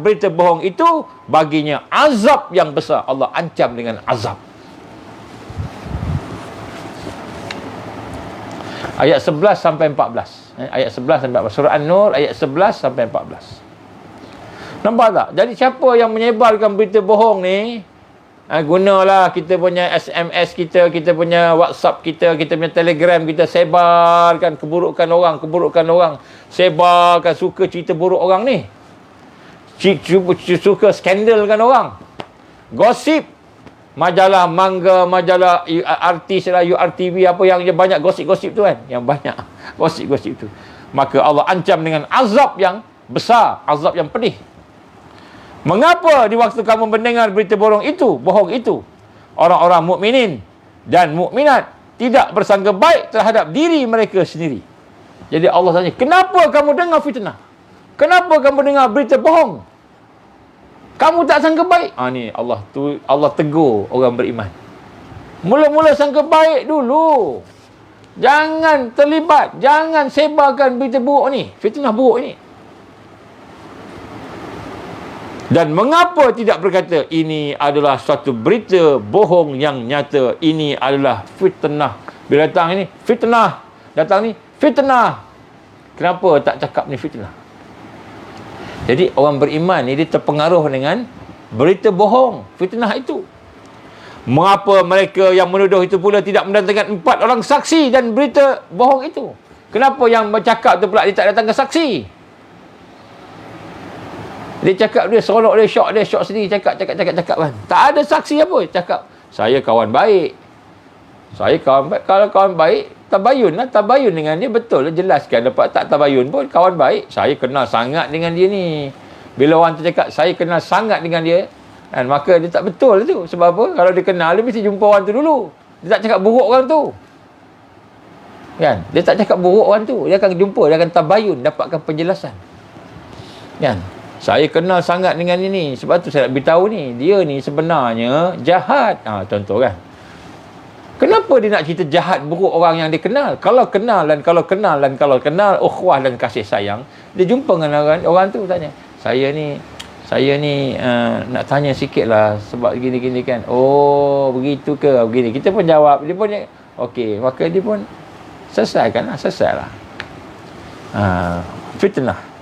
berita bohong itu, baginya azab yang besar. Allah ancam dengan azab. Ayat 11 sampai 14. Ayat 11 sampai 14. Surah An-Nur ayat 11 sampai 14. Nampak tak? Jadi siapa yang menyebarkan berita bohong ni, gunalah kita punya SMS kita, kita punya WhatsApp kita, kita punya Telegram kita, sebarkan keburukan orang, sebarkan, suka cerita buruk orang ni, suka skandalkan orang, gosip, majalah Mangga, majalah artis lah, URTV, apa yang banyak gosip-gosip tu kan, yang banyak gosip-gosip tu, maka Allah ancam dengan azab yang besar, azab yang pedih. Mengapa di waktu kamu mendengar berita bohong itu, orang-orang mukminin dan mukminat tidak bersangka baik terhadap diri mereka sendiri. Jadi Allah tanya, kenapa kamu dengar fitnah? Kenapa kamu dengar berita bohong? Kamu tak sangka baik? Ni Allah tegur orang beriman. Mula-mula sangka baik dulu. Jangan terlibat, jangan sebarkan berita buruk ni, fitnah buruk ni. Dan mengapa tidak berkata ini adalah suatu berita bohong yang nyata, ini adalah fitnah. Bila datang ini fitnah, datang ni fitnah. Kenapa tak cakap ni fitnah? Jadi orang beriman ni dia terpengaruh dengan berita bohong, fitnah itu. Mengapa mereka yang menuduh itu pula tidak mendatangkan 4 orang saksi dan berita bohong itu? Kenapa yang bercakap tu pula dia tak datangkan saksi? Dia cakap, dia seronok, dia syok sendiri, cakap kan. Tak ada saksi apa. Cakap, saya kawan baik. Kalau kawan baik, tabayun lah. Tabayun dengan dia, betul lah. Jelaskan. Dapat tak tabayun pun, kawan baik. Saya kenal sangat dengan dia ni. Bila orang tu cakap, saya kenal sangat dengan dia, dan maka dia tak betul tu. Sebab apa? Kalau dia kenal, dia mesti jumpa orang tu dulu. Dia tak cakap buruk orang tu. Kan? Dia tak cakap buruk orang tu. Dia akan jumpa, dia akan tabayun, dapatkan penjelasan. Kan? Saya kenal sangat dengan ini, sebab tu saya nak beritahu ni, dia ni sebenarnya jahat. Contoh kan. Kenapa dia nak cerita jahat buruk orang yang dia kenal? Kalau kenal, ukhuwah dan kasih sayang, dia jumpa dengan orang tu tanya, saya ni nak tanya sikit lah sebab gini-gini kan. Oh, begitu ke? Begini. Kita pun jawab, dia pun okey, maka dia pun selesailah. Fitnah.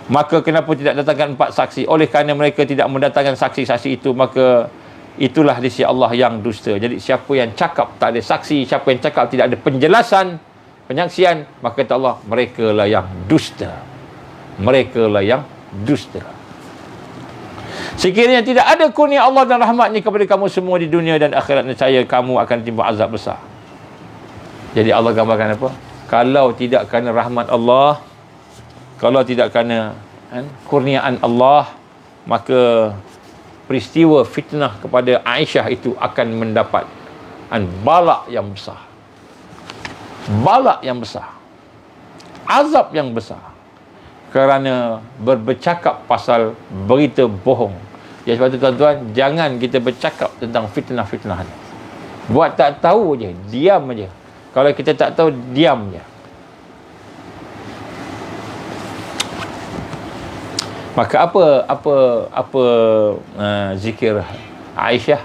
Maka kenapa tidak datangkan 4 saksi? Oleh kerana mereka tidak mendatangkan saksi-saksi itu, maka itulah di sisi Allah yang dusta. Jadi siapa yang cakap tak ada saksi, siapa yang cakap tidak ada penjelasan, penyaksian, maka kata Allah, mereka lah yang dusta. Sekiranya tidak ada kurnia Allah dan rahmatnya kepada kamu semua di dunia dan akhirat, nescaya kamu akan timpa azab besar. Jadi Allah gambarkan apa? Kalau tidak kerana rahmat Allah, kalau tidak kerana kurniaan Allah, maka peristiwa fitnah kepada Aisyah itu akan mendapat balak yang besar. Azab yang besar. Kerana bercakap pasal berita bohong. Ya, sebab tu tuan-tuan, jangan kita bercakap tentang fitnah-fitnah ni. Buat tak tahu je, diam je. Kalau kita tak tahu, diam je. Maka apa zikir Aisyah?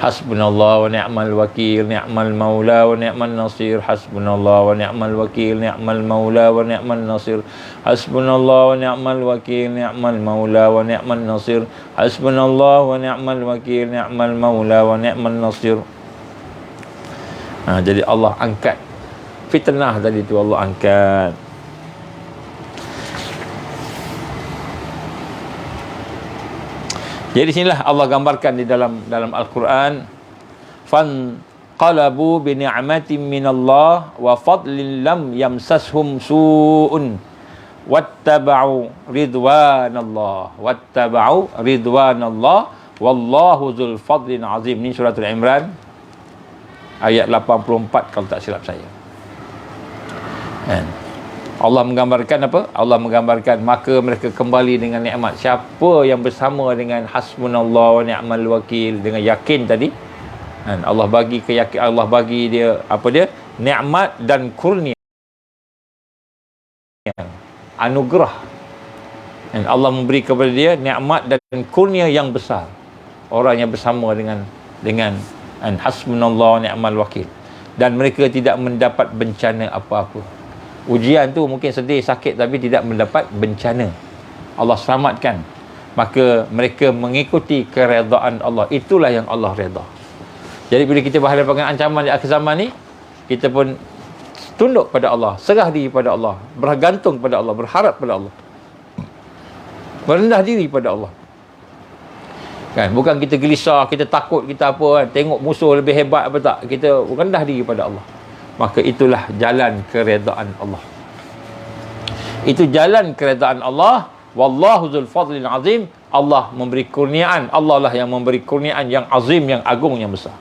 Hasbunallah wa ni'mal wakil, ni'mal maula wa ni'mal nasir. Hasbunallah wa ni'mal wakil, ni'mal maula wa ni'mal nasir. Hasbunallah wa ni'mal wakil, ni'mal maula wa ni'mal nasir. Hasbunallah wa ni'mal wakil, ni'mal maula wa ni'mal nasir. Jadi Allah angkat fitnah tadi tu, Allah angkat. Jadi sinilah Allah gambarkan di dalam Al-Quran, fanqalabu bi ni'matin minallah wa fadlin lam yamsashum su'un wattaba'u ridwanallah wallahu dzul fadlin azim. Ini surah Al-Imran ayat 84 kalau tak silap saya. Allah menggambarkan apa? Allah menggambarkan maka mereka kembali dengan nikmat. Siapa yang bersama dengan hasbunallah wa ni'mal wakil, dengan yakin tadi, Allah bagi keyakinan, Allah bagi dia apa dia? Nikmat dan kurnia, anugerah. Dan Allah memberi kepada dia nikmat dan kurnia yang besar. Orang yang bersama dengan hasbunallah wa ni'mal wakil. dan mereka tidak mendapat bencana apa-apa. Ujian tu mungkin sedih, sakit, tapi tidak mendapat bencana. Allah selamatkan. Maka mereka mengikuti keredaan Allah. Itulah yang Allah reda. Jadi bila kita berhadapan dengan ancaman di akhir zaman ni, kita pun tunduk pada Allah, serah diri pada Allah, bergantung pada Allah, berharap pada Allah, merendah diri pada Allah. Kan, bukan kita gelisah, kita takut, kita apa kan, tengok musuh lebih hebat apa tak, kita rendah diri pada Allah. Maka itulah jalan keredaan Allah. Itu jalan keredaan Allah. Wallahu dzul fadlil azim. Allah memberi kurniaan. Allah lah yang memberi kurniaan yang azim, yang agung, yang besar.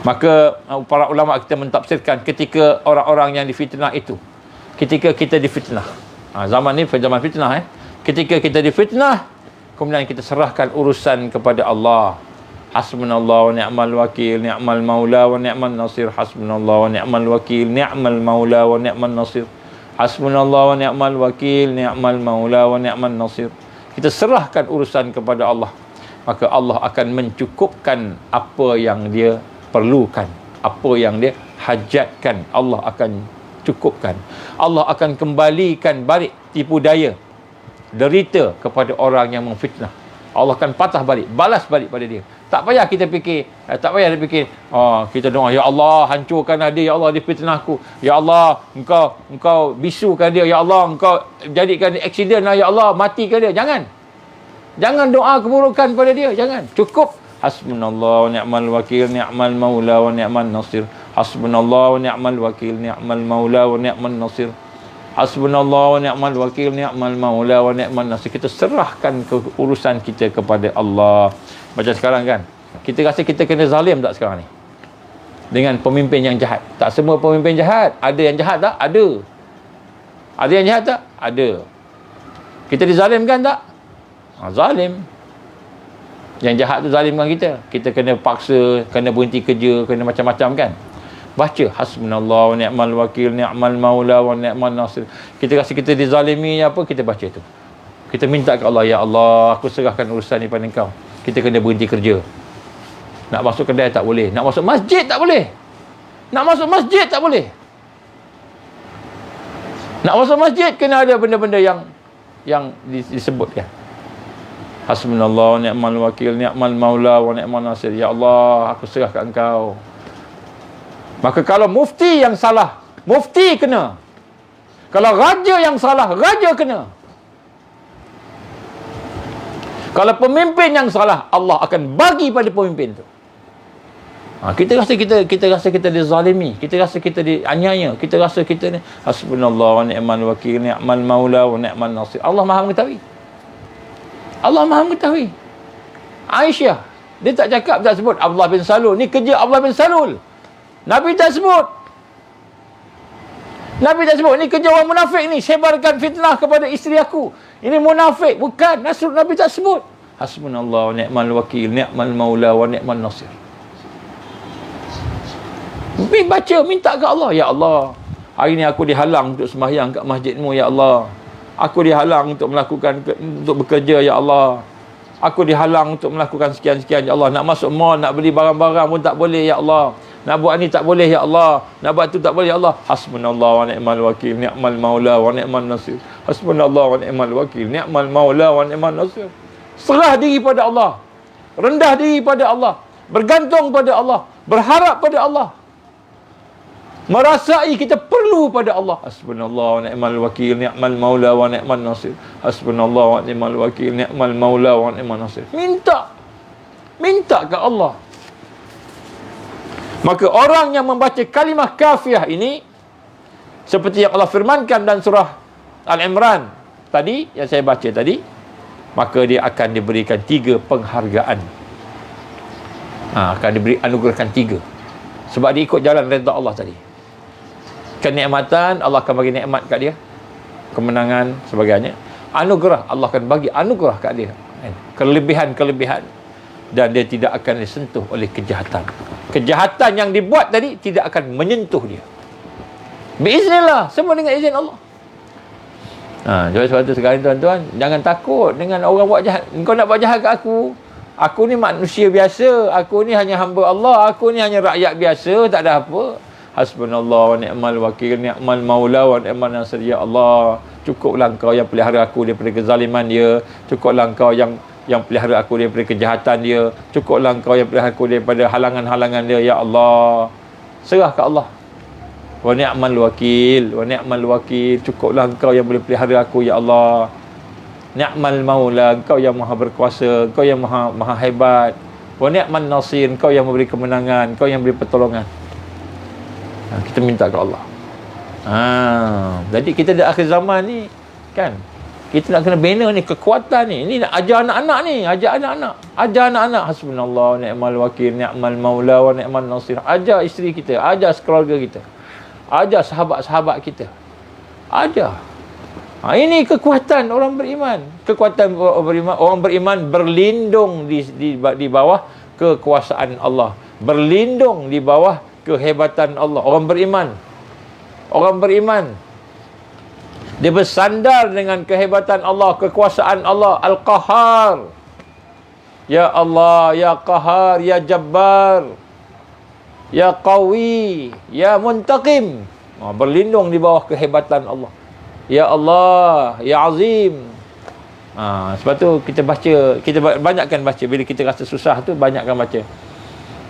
Maka para ulama kita mentafsirkan ketika orang-orang yang difitnah itu, ketika kita difitnah, zaman ni zaman fitnah, ketika kita difitnah, kemudian kita serahkan urusan kepada Allah. Hasbunallah wa ni'mal wakil, ni'mal maula wa ni'mal nasir. Hasbunallah wa ni'mal wakil, ni'mal maula wa ni'mal nasir. Hasbunallah wa ni'mal wakil, ni'mal maula wa ni'mal nasir. Kita serahkan urusan kepada Allah, maka Allah akan mencukupkan apa yang dia perlukan, apa yang dia hajatkan, Allah akan cukupkan. Allah akan kembalikan balik tipu daya, derita kepada orang yang memfitnah. Allah akan patah balik, balas balik pada dia. Tak payah kita fikir, kita doa, ya Allah hancurkanlah dia, ya Allah dia fitnah aku, ya Allah engkau bisukan dia, ya Allah engkau jadikan dia accident lah, ya Allah matikan dia. Jangan doa keburukan pada dia, jangan. Cukup hasbunallah wa ni'mal wakil, ni'mal maula wa ni'mal nasir. Hasbunallah wa ni'mal wakil, ni'mal maula wa ni'mal nasir. Hasbunallah wa ni'mal wakil, ni'mal maula wa ni'mal nasir. Kita serahkan urusan kita kepada Allah. Macam sekarang kan, kita rasa kita kena zalim tak sekarang ni dengan pemimpin yang jahat? Tak semua pemimpin jahat. Ada yang jahat tak? Ada. Ada yang jahat tak? Ada. Kita dizalimkan tak? Zalim. Yang jahat tu zalimkan kita. Kita kena paksa, kena berhenti kerja, kena macam-macam kan. Baca hasbunallah wa ni'mal wakil, ni'mal maula wa ni'mal nasir. Kita rasa kita dizalimi apa, kita baca tu. Kita minta ke Allah, ya Allah aku serahkan urusan ni pada Engkau. Kita kena berhenti kerja. Nak masuk kedai tak boleh, nak masuk masjid tak boleh. Nak masuk masjid tak boleh. Nak masuk masjid kena ada benda-benda yang disebutkan. Hasbunallah wa ni'mal wakil, ni'mal maula wa ni'mal nasir. Ya Allah aku serahkan Engkau. Maka kalau mufti yang salah, mufti kena. Kalau raja yang salah, raja kena. Kalau pemimpin yang salah, Allah akan bagi pada pemimpin tu. Kita rasa kita dizalimi, kita rasa kita dianiaya, kita rasa kita ni hasbunallah wa ni'mal wakil, ni'mal maula wa ni'mal nasir. Allah Maha mengetahui. Allah Maha mengetahui. Aisyah, dia tak cakap, tak sebut Abdullah bin Salul. Ni kerja Abdullah bin Salul. Nabi tak sebut. Nabi tak sebut, ni kerja orang munafik ni, sebarkan fitnah kepada isteri aku. Ini munafik, bukan. Nabi tak sebut. Hasbunallah wa ni'mal wakil, ni'mal maula wa ni'mal nasir. Baca, minta ke Allah, ya Allah hari ni aku dihalang untuk sembahyang kat masjidmu, ya Allah. Aku dihalang untuk bekerja, ya Allah. Aku dihalang untuk melakukan sekian-sekian, ya Allah. Nak masuk mall, nak beli barang-barang pun tak boleh, ya Allah. Nak buat ni tak boleh, ya Allah. Nak buat tu tak boleh, ya Allah. Hasbunallah wa ni'mal wakil, ni'mal maula wa ni'mal nasir. Hasbunallah wa ni'mal wakil, ni'mal maula wa ni'mal nasir. Serah diri pada Allah, rendah diri pada Allah, bergantung pada Allah, berharap pada Allah, merasai kita perlu pada Allah. Hasbunallah wa ni'mal wakil, ni'mal maula wa ni'mal nasir. Hasbunallah wa ni'mal wakil, ni'mal maula wa ni'mal nasir. Minta ke Allah. Maka orang yang membaca kalimah kafiyah ini, seperti yang Allah firmankan dalam surah Al-Imran tadi, yang saya baca tadi, maka dia akan diberikan 3 penghargaan. Akan diberi anugerahkan 3. Sebab dia ikut jalan redha Allah tadi. Kenikmatan, Allah akan bagi nikmat kat dia. Kemenangan, sebagainya. Anugerah, Allah akan bagi anugerah kat dia. Kelebihan-kelebihan. Dan dia tidak akan disentuh oleh kejahatan. Kejahatan yang dibuat tadi tidak akan menyentuh dia. Biiznillah, semua dengan izin Allah. Sebab tu sekarang tuan-tuan, jangan takut dengan orang buat jahat. Engkau nak buat jahat kat aku, Aku ni manusia biasa, aku ni hanya hamba Allah, aku ni hanya rakyat biasa, tak ada apa. Hasbunallah wa ni'mal wakil, ni'mal maula wa ni'mal nasir. Ya Allah, cukuplah Engkau yang pelihara aku daripada kezaliman dia, cukuplah Engkau yang pelihara aku daripada kejahatan dia, cukuplah Engkau yang pelihara aku daripada halangan-halangan dia. Ya Allah, serah ke Allah. Wa ni'mal wakil, wa ni'mal wakil, cukuplah Engkau yang boleh pelihara aku, ya Allah. Ni'mal maula, Engkau yang maha berkuasa, Engkau yang maha hebat. Wa ni'man nasir, Engkau yang memberi kemenangan, Engkau yang memberi pertolongan. Kita minta ke Allah. Jadi kita di akhir zaman ni kan, kita nak kena bina ni kekuatan ni. Ini nak ajar anak-anak ni, ajar anak-anak. Hasbunallah wa ni'mal wakil, ni'mal maula wa ni'man nasir. Ajar isteri kita, ajar keluarga kita, ajar sahabat-sahabat kita. Ajar. Ini kekuatan orang beriman. Kekuatan orang beriman berlindung di bawah kekuasaan Allah. Berlindung di bawah kehebatan Allah. Orang beriman dia bersandar dengan kehebatan Allah, kekuasaan Allah. Al-Qahhar. Ya Allah, Ya Qahhar, Ya Jabbar, Ya Qawi, Ya Muntaqim. Berlindung di bawah kehebatan Allah. Ya Allah, Ya Azim. Sebab tu kita banyakkan baca. Bila kita rasa susah tu, banyakkan baca.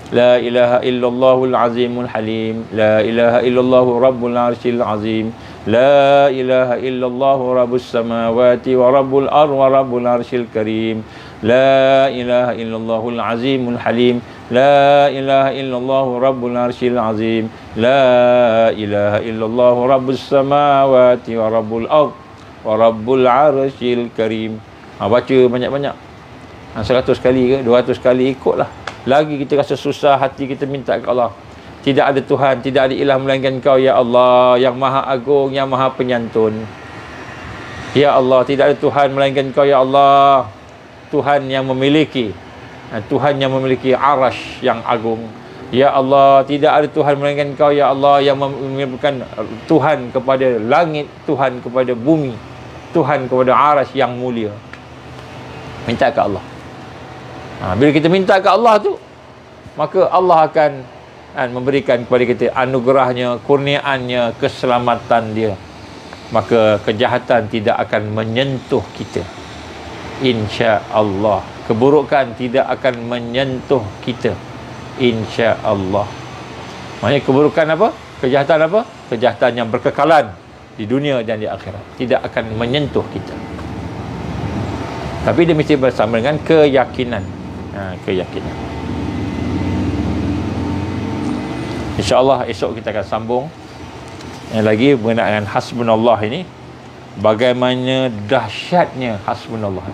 La ilaha illallahul azimul halim, la ilaha illallahu rabbul arsyil azim, la ilaha illallahu rabbus samawati wa rabbul wa rabbul arsyil karim, la ilaha illallahul azimul halim, la ilaha illallahu rabbul arsyil azim, la ilaha illallahu rabbus samawati wa rabbul wa rabbul arsyil karim. Baca banyak-banyak. 100 kali ke 200 kali, ikutlah. Lagi kita rasa susah hati, kita minta ke Allah. Tidak ada Tuhan, tidak ada ilah melainkan Kau, ya Allah, yang maha agung, yang maha penyantun. Ya Allah, tidak ada Tuhan melainkan Kau, ya Allah, Tuhan yang memiliki arash yang agung. Ya Allah, tidak ada Tuhan melainkan Kau, ya Allah, yang memiliki Tuhan kepada langit, Tuhan kepada bumi, Tuhan kepada arash yang mulia. Minta ke Allah. Bila kita minta ke Allah tu, maka Allah akan memberikan kepada kita anugerahnya, kurniaannya, keselamatan dia. Maka kejahatan tidak akan menyentuh kita, insya-Allah. Keburukan tidak akan menyentuh kita, insya-Allah. Maksudnya keburukan apa? Kejahatan apa? Kejahatan yang berkekalan di dunia dan di akhirat tidak akan menyentuh kita. Tapi dia mesti bersama dengan keyakinan. Keyakinan. InsyaAllah esok kita akan sambung yang lagi berkenaan hasbunallah ini. Bagaimana dahsyatnya hasbunallah.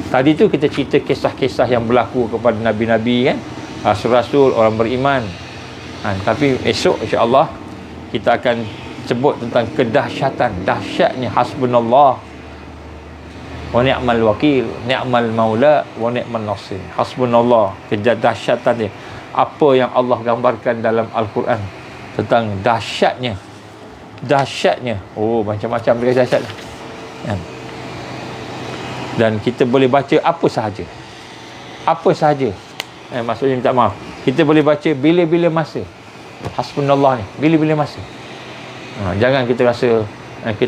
Tadi tu kita cerita kisah-kisah yang berlaku kepada Nabi-Nabi kan, Rasul-Rasul, orang beriman. Tapi esok insyaAllah kita akan sebut tentang dahsyatnya hasbunallah wa ni'mal wakil, ni'mal maula wa ni'mal nasir. Hasbunallah, kedahsyatan dia. Apa yang Allah gambarkan dalam Al-Quran tentang dahsyatnya. Macam-macam dia dahsyat. Dan kita boleh baca apa sahaja. Maksudnya minta maaf, kita boleh baca bila-bila masa. Hasbunallah ni bila-bila masa. Jangan kita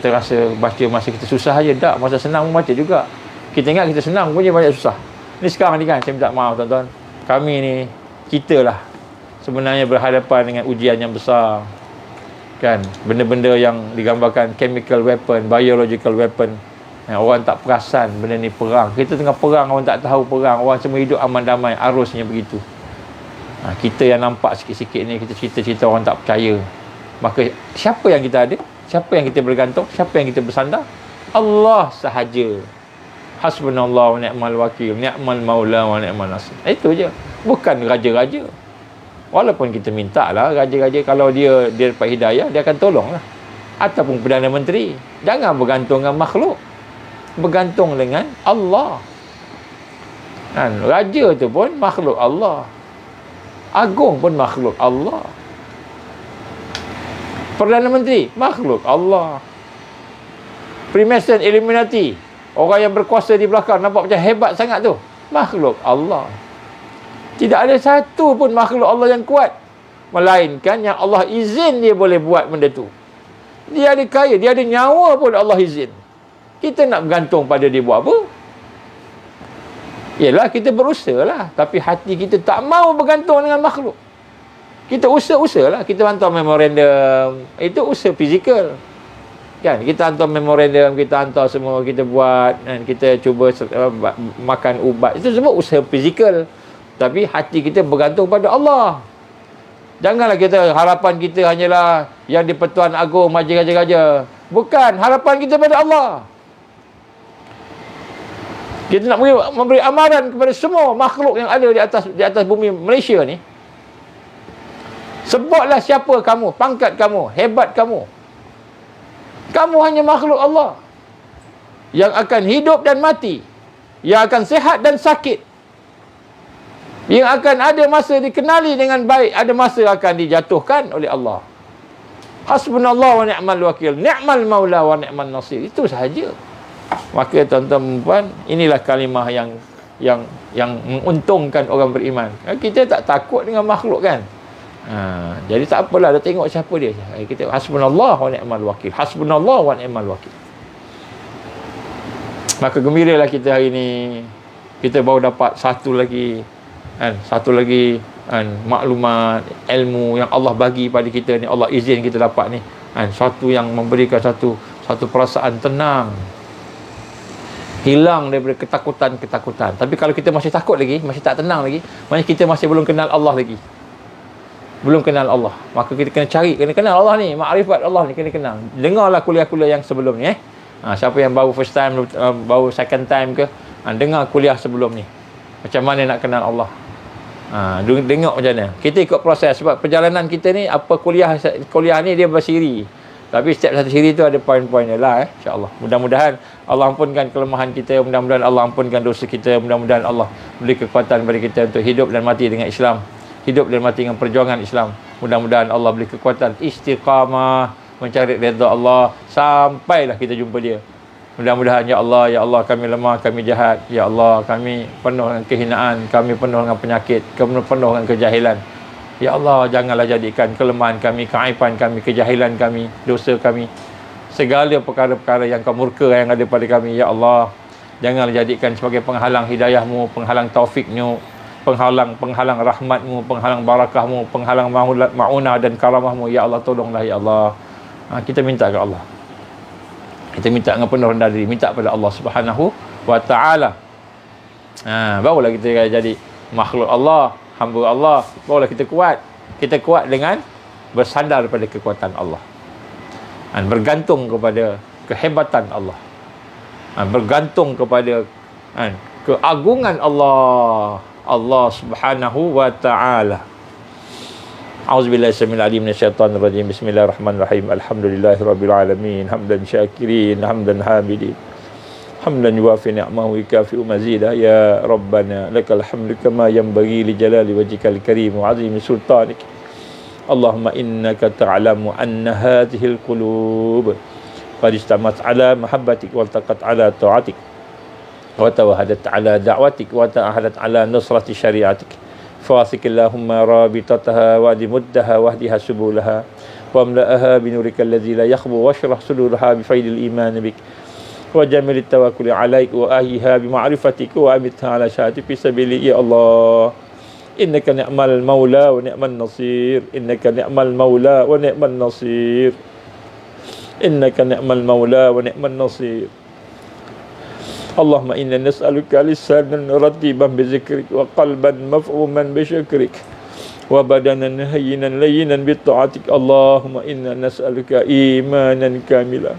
rasa baca masa kita susah aja. Tak, masa senang pun baca juga. Kita ingat kita senang punya banyak susah. Ni sekarang ni kan, saya minta maaf tuan-tuan, kami ni, kita lah sebenarnya berhadapan dengan ujian yang besar kan. Benda-benda yang digambarkan chemical weapon, biological weapon. Orang tak perasan benda ni perang. Kita tengah perang, orang tak tahu perang. Orang semua hidup aman damai, arusnya begitu. Kita yang nampak sikit-sikit ni, kita cerita-cerita, orang tak percaya. Maka siapa yang kita ada? Siapa yang kita bergantung? Siapa yang kita bersandar? Allah sahaja. Hasbunallah wa ni'mal wakil, ni'mal maula wa ni'mal nasir. Itu je. Bukan raja-raja. Walaupun kita minta lah raja-raja, kalau dia dapat hidayah, dia akan tolong lah. Ataupun Perdana Menteri. Jangan bergantung dengan makhluk. Bergantung dengan Allah. Raja tu pun makhluk Allah. Agung pun makhluk Allah. Perdana Menteri, makhluk Allah. Freemason, Illuminati, orang yang berkuasa di belakang, nampak macam hebat sangat tu. Makhluk Allah. Tidak ada satu pun makhluk Allah yang kuat, melainkan yang Allah izin dia boleh buat benda tu. Dia ada kaya, dia ada nyawa pun Allah izin. Kita nak bergantung pada dia buat apa? Yalah, kita berusaha lah. Tapi hati kita tak mau bergantung dengan makhluk. Kita usaha lah. Kita hantar memorandum. Itu usaha fizikal. Kan? Kita hantar memorandum, kita hantar semua, kita buat. Dan kita cuba makan ubat. Itu semua usaha fizikal. Tapi hati kita bergantung pada Allah. Janganlah kita, harapan kita hanyalah yang di Pertuan Agong, majlis raja-raja. Bukan. Harapan kita pada Allah. Kita nak memberi amaran kepada semua makhluk yang ada di atas bumi Malaysia ni. Sebutlah siapa kamu, pangkat kamu, hebat kamu. Kamu hanya makhluk Allah yang akan hidup dan mati, yang akan sihat dan sakit, yang akan ada masa dikenali dengan baik, ada masa akan dijatuhkan oleh Allah. Hasbunallah wa ni'mal wakil, ni'mal maula wa ni'mal nasir. Itu sahaja. Maka tuan-tuan dan puan, inilah kalimah yang menguntungkan orang beriman. Kita tak takut dengan makhluk kan. Jadi tak apalah, dah tengok siapa dia. Kita hasbunallah wa ni'mal wakil, hasbunallah wa ni'mal wakil. Maka gembiralah kita hari ni. Kita baru dapat satu lagi maklumat, ilmu yang Allah bagi pada kita ni, Allah izin kita dapat ni. Satu yang memberikan satu perasaan tenang, hilang daripada ketakutan. Tapi kalau kita masih takut lagi, masih tak tenang lagi, maknanya kita masih belum kenal Allah lagi. Belum kenal Allah. Maka kita kena kenal Allah ni, makrifat Allah ni kena kenal. Dengarlah kuliah-kuliah yang sebelum ni. Siapa yang baru first time, baru second time ke, dengar kuliah sebelum ni. Macam mana nak kenal Allah. Tengok macam mana. Kita ikut proses, sebab perjalanan kita ni, apa kuliah ni dia bersiri. Tapi setiap satu siri tu ada poin-poin dia lah, insya-Allah. Mudah-mudahan Allah ampunkan kelemahan kita, mudah-mudahan Allah ampunkan dosa kita, mudah-mudahan Allah beri kekuatan kepada kita untuk hidup dan mati dengan Islam, hidup dan mati dengan perjuangan Islam. Mudah-mudahan Allah beri kekuatan istiqamah mencari redha Allah sampailah kita jumpa dia. Mudah-mudahan ya Allah kami lemah, kami jahat, ya Allah kami penuh dengan kehinaan, kami penuh dengan penyakit, kami penuh dengan kejahilan. Ya Allah, janganlah jadikan kelemahan kami, keaiban kami, kejahilan kami, dosa kami, segala perkara-perkara yang kau murka yang ada pada kami, ya Allah, janganlah jadikan sebagai penghalang hidayah-Mu, penghalang taufik-Mu, penghalang rahmat-Mu, penghalang barakah-Mu, penghalang ma'unah dan karamah-Mu. Ya Allah, tolonglah ya Allah. Kita minta ke Allah. Kita minta dengan penuh rendah diri, minta pada Allah Subhanahu wa taala. Barulah kita jadi makhluk Allah, hamba Allah. Barulah kita kuat. Kita kuat dengan bersandar pada kekuatan Allah. Bergantung kepada kehebatan Allah. Bergantung kepada keagungan Allah. Allah Subhanahu wa taala. A'udzubillahi samil alim minasyaitonir rajim. Bismillahirrahmanirrahim. Alhamdulillahirabbil alamin. Hamdan syakirin, hamdan hamidin. Hamdan yuwafi ni'amahu wa yukafi'u mazidah. Ya Rabbana lakal hamdu kama yanbaghi li jalali wajhikal karim wa 'azimi sultanik. Allahumma innaka ta'lamu anna hadhihi al-qulub qad istamat 'ala mahabbatik wa taqat 'ala ta'atik wa tawahadat 'ala da'watik wa ta'ahadat 'ala nusrati syariatik. Fasik Allahumma rabitataha wa dimuddaha wahdiha subulaha wa amla'aha binurika alladzi la yakhbu washrah sudurha bifaidil iman bik wa jamilit tawakkuli alaik wa ahiha bima'rifatik wa amitha ala syahati fi sabili. Ya Allah, innaka ni'mal maula wa ni'man nasir, innaka ni'mal maula wa ni'man nasir, innaka ni'mal maula wa ni'man nasir. Allahumma inna nas'aluka lisanan ratiban bi zikrik wa qalban maf'uman bi syukrik wa badanan hayyinan layyinan bi ta'atik. Allahumma inna nas'aluka imanan kamila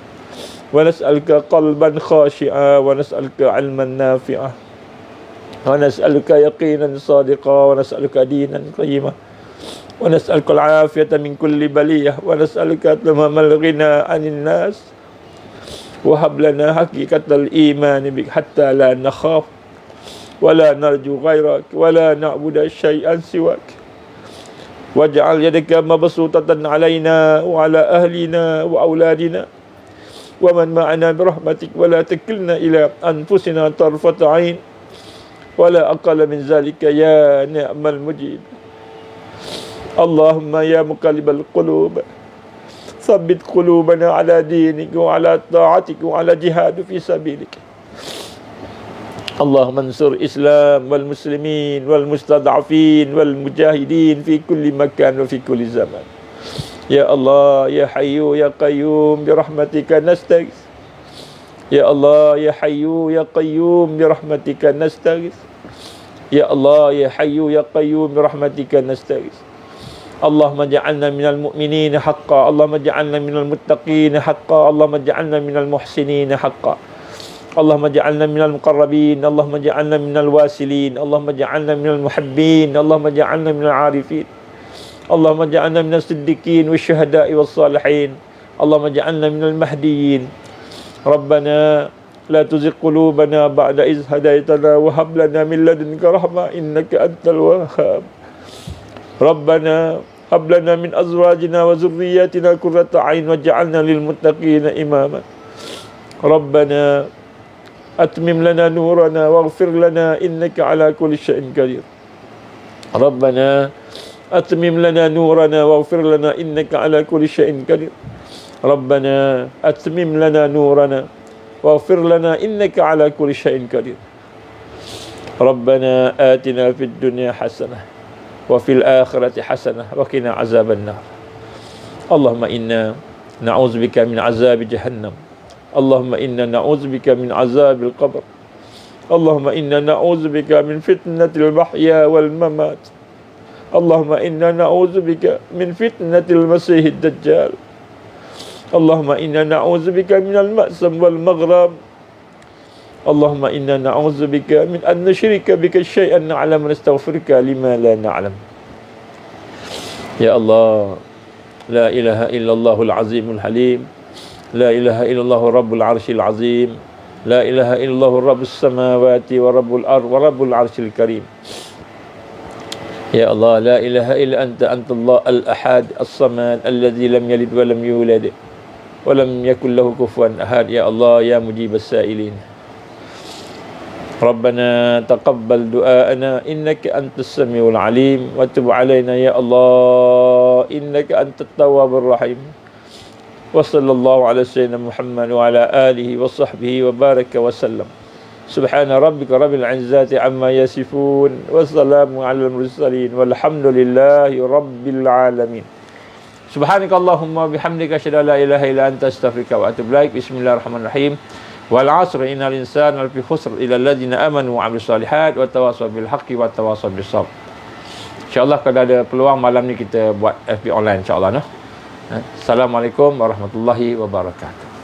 wa nas'aluka qalban khashi'a wa nas'aluka 'ilman nafi'a wa nas'aluka yaqinan sadiqa wa nas'aluka dinan qayyima wa nas'aluka al-'afiyata min kulli baliyah wa nas'aluka tamamal ghina 'anil nas. Wahab lana hakikatal iman bik hatta la nakhaf wa la narju ghairak wa la na'budu syai'an siwak. Waj'al yadaka mabsutatan 'alaina wa 'ala ahlina wa auladina wa man ma'ana bi rahmatik wa la takilna ila anfusina tarfata 'ain
ولا أقل من ذلك يا نعم المجيب. اللهم يا مقلب القلوب ثبت قلوبنا على دينك وعلى طاعتك وعلى جهاد في سبيلك. اللهم انصر الإسلام والمسلمين والمستضعفين والمجاهدين في كل مكان وفي كل زمان. يا الله يا حي يا قيوم برحمتك نستغيث. يا الله يا حي يا قيوم برحمتك نستغيث. يا الله يا حي يا قيوم برحمتك نستغيث. اللهم اجعلنا من المؤمنين حقا. اللهم اجعلنا من المتقين حقا. اللهم اجعلنا من المحسنين حقا. اللهم اجعلنا من المقربين. اللهم اجعلنا من الواسلين. اللهم اجعلنا من المحبين. اللهم اجعلنا من العارفين. اللهم اجعلنا من الصديقين والشهداء والصالحين. اللهم اجعلنا من المهديين. ربنا لا تزغ قلوبنا بعد إذ هديتنا وهب لنا من لدنك رحمة إنك أنت الوهاب. ربنا هب لنا من أزواجنا وذرياتنا قرة أعين واجعلنا للمتقين إماما. ربنا أتمم لنا نورنا واغفر لنا إنك على كل شيء قدير. ربنا أتمم لنا نورنا واغفر لنا إنك على كل شيء قدير. ربنا أتمم لنا نورنا واغفر لنا إنك على كل شيء قدير. ربنا آتنا في الدنيا حسنة وفي الآخرة حسنة وقنا عذاب النار. اللهم إنا نعوذ بك من عذاب جهنم. اللهم إنا نعوذ بك من عذاب القبر. اللهم إنا نعوذ بك من فتنة المحيا والممات. اللهم إنا نعوذ بك من فتنة المسيح الدجال. اللهم إنا نعوذ بك من المأسم والمغرم. اللهم إنا نعوذ بك من أن نشرك بك شيئا نعلم ونستغفرك لما لا نعلم. يا الله لا إله إلا الله العظيم الحليم. لا إله إلا الله رب العرش العظيم. لا إله إلا الله رب السماوات ورب الأرض ورب العرش الكريم. يا الله لا إله إلا أنت الله الأحد الصمد الذي لم يلد ولم يولد ولم يكن له كفوا أحد. يا الله يا مجيب السائلين. ربنا تقبل دعاءنا إنك أنت السميع العليم وتب علينا يا الله إنك أنت التواب الرحيم. وصلى الله على سيدنا محمد وعلى آله وصحبه وبارك وسلم. سبحان ربك رب العزة عما يصفون والسلام على المرسلين والحمد لله رب العالمين. سبحانك اللهم وبحمدك أشهد أن لا إله إلا أنت أستغفرك وأتوب إليك. بسم الله الرحمن الرحيم. والعصر إن الإنسان لفي خسر إلا الذين آمنوا وعملوا الصالحات وتواصوا بالحق وتواصوا بالصبر. InsyaAllah kalau ada peluang malam ni kita buat FB online insyaAllah. Assalamualaikum warahmatullahi wabarakatuh.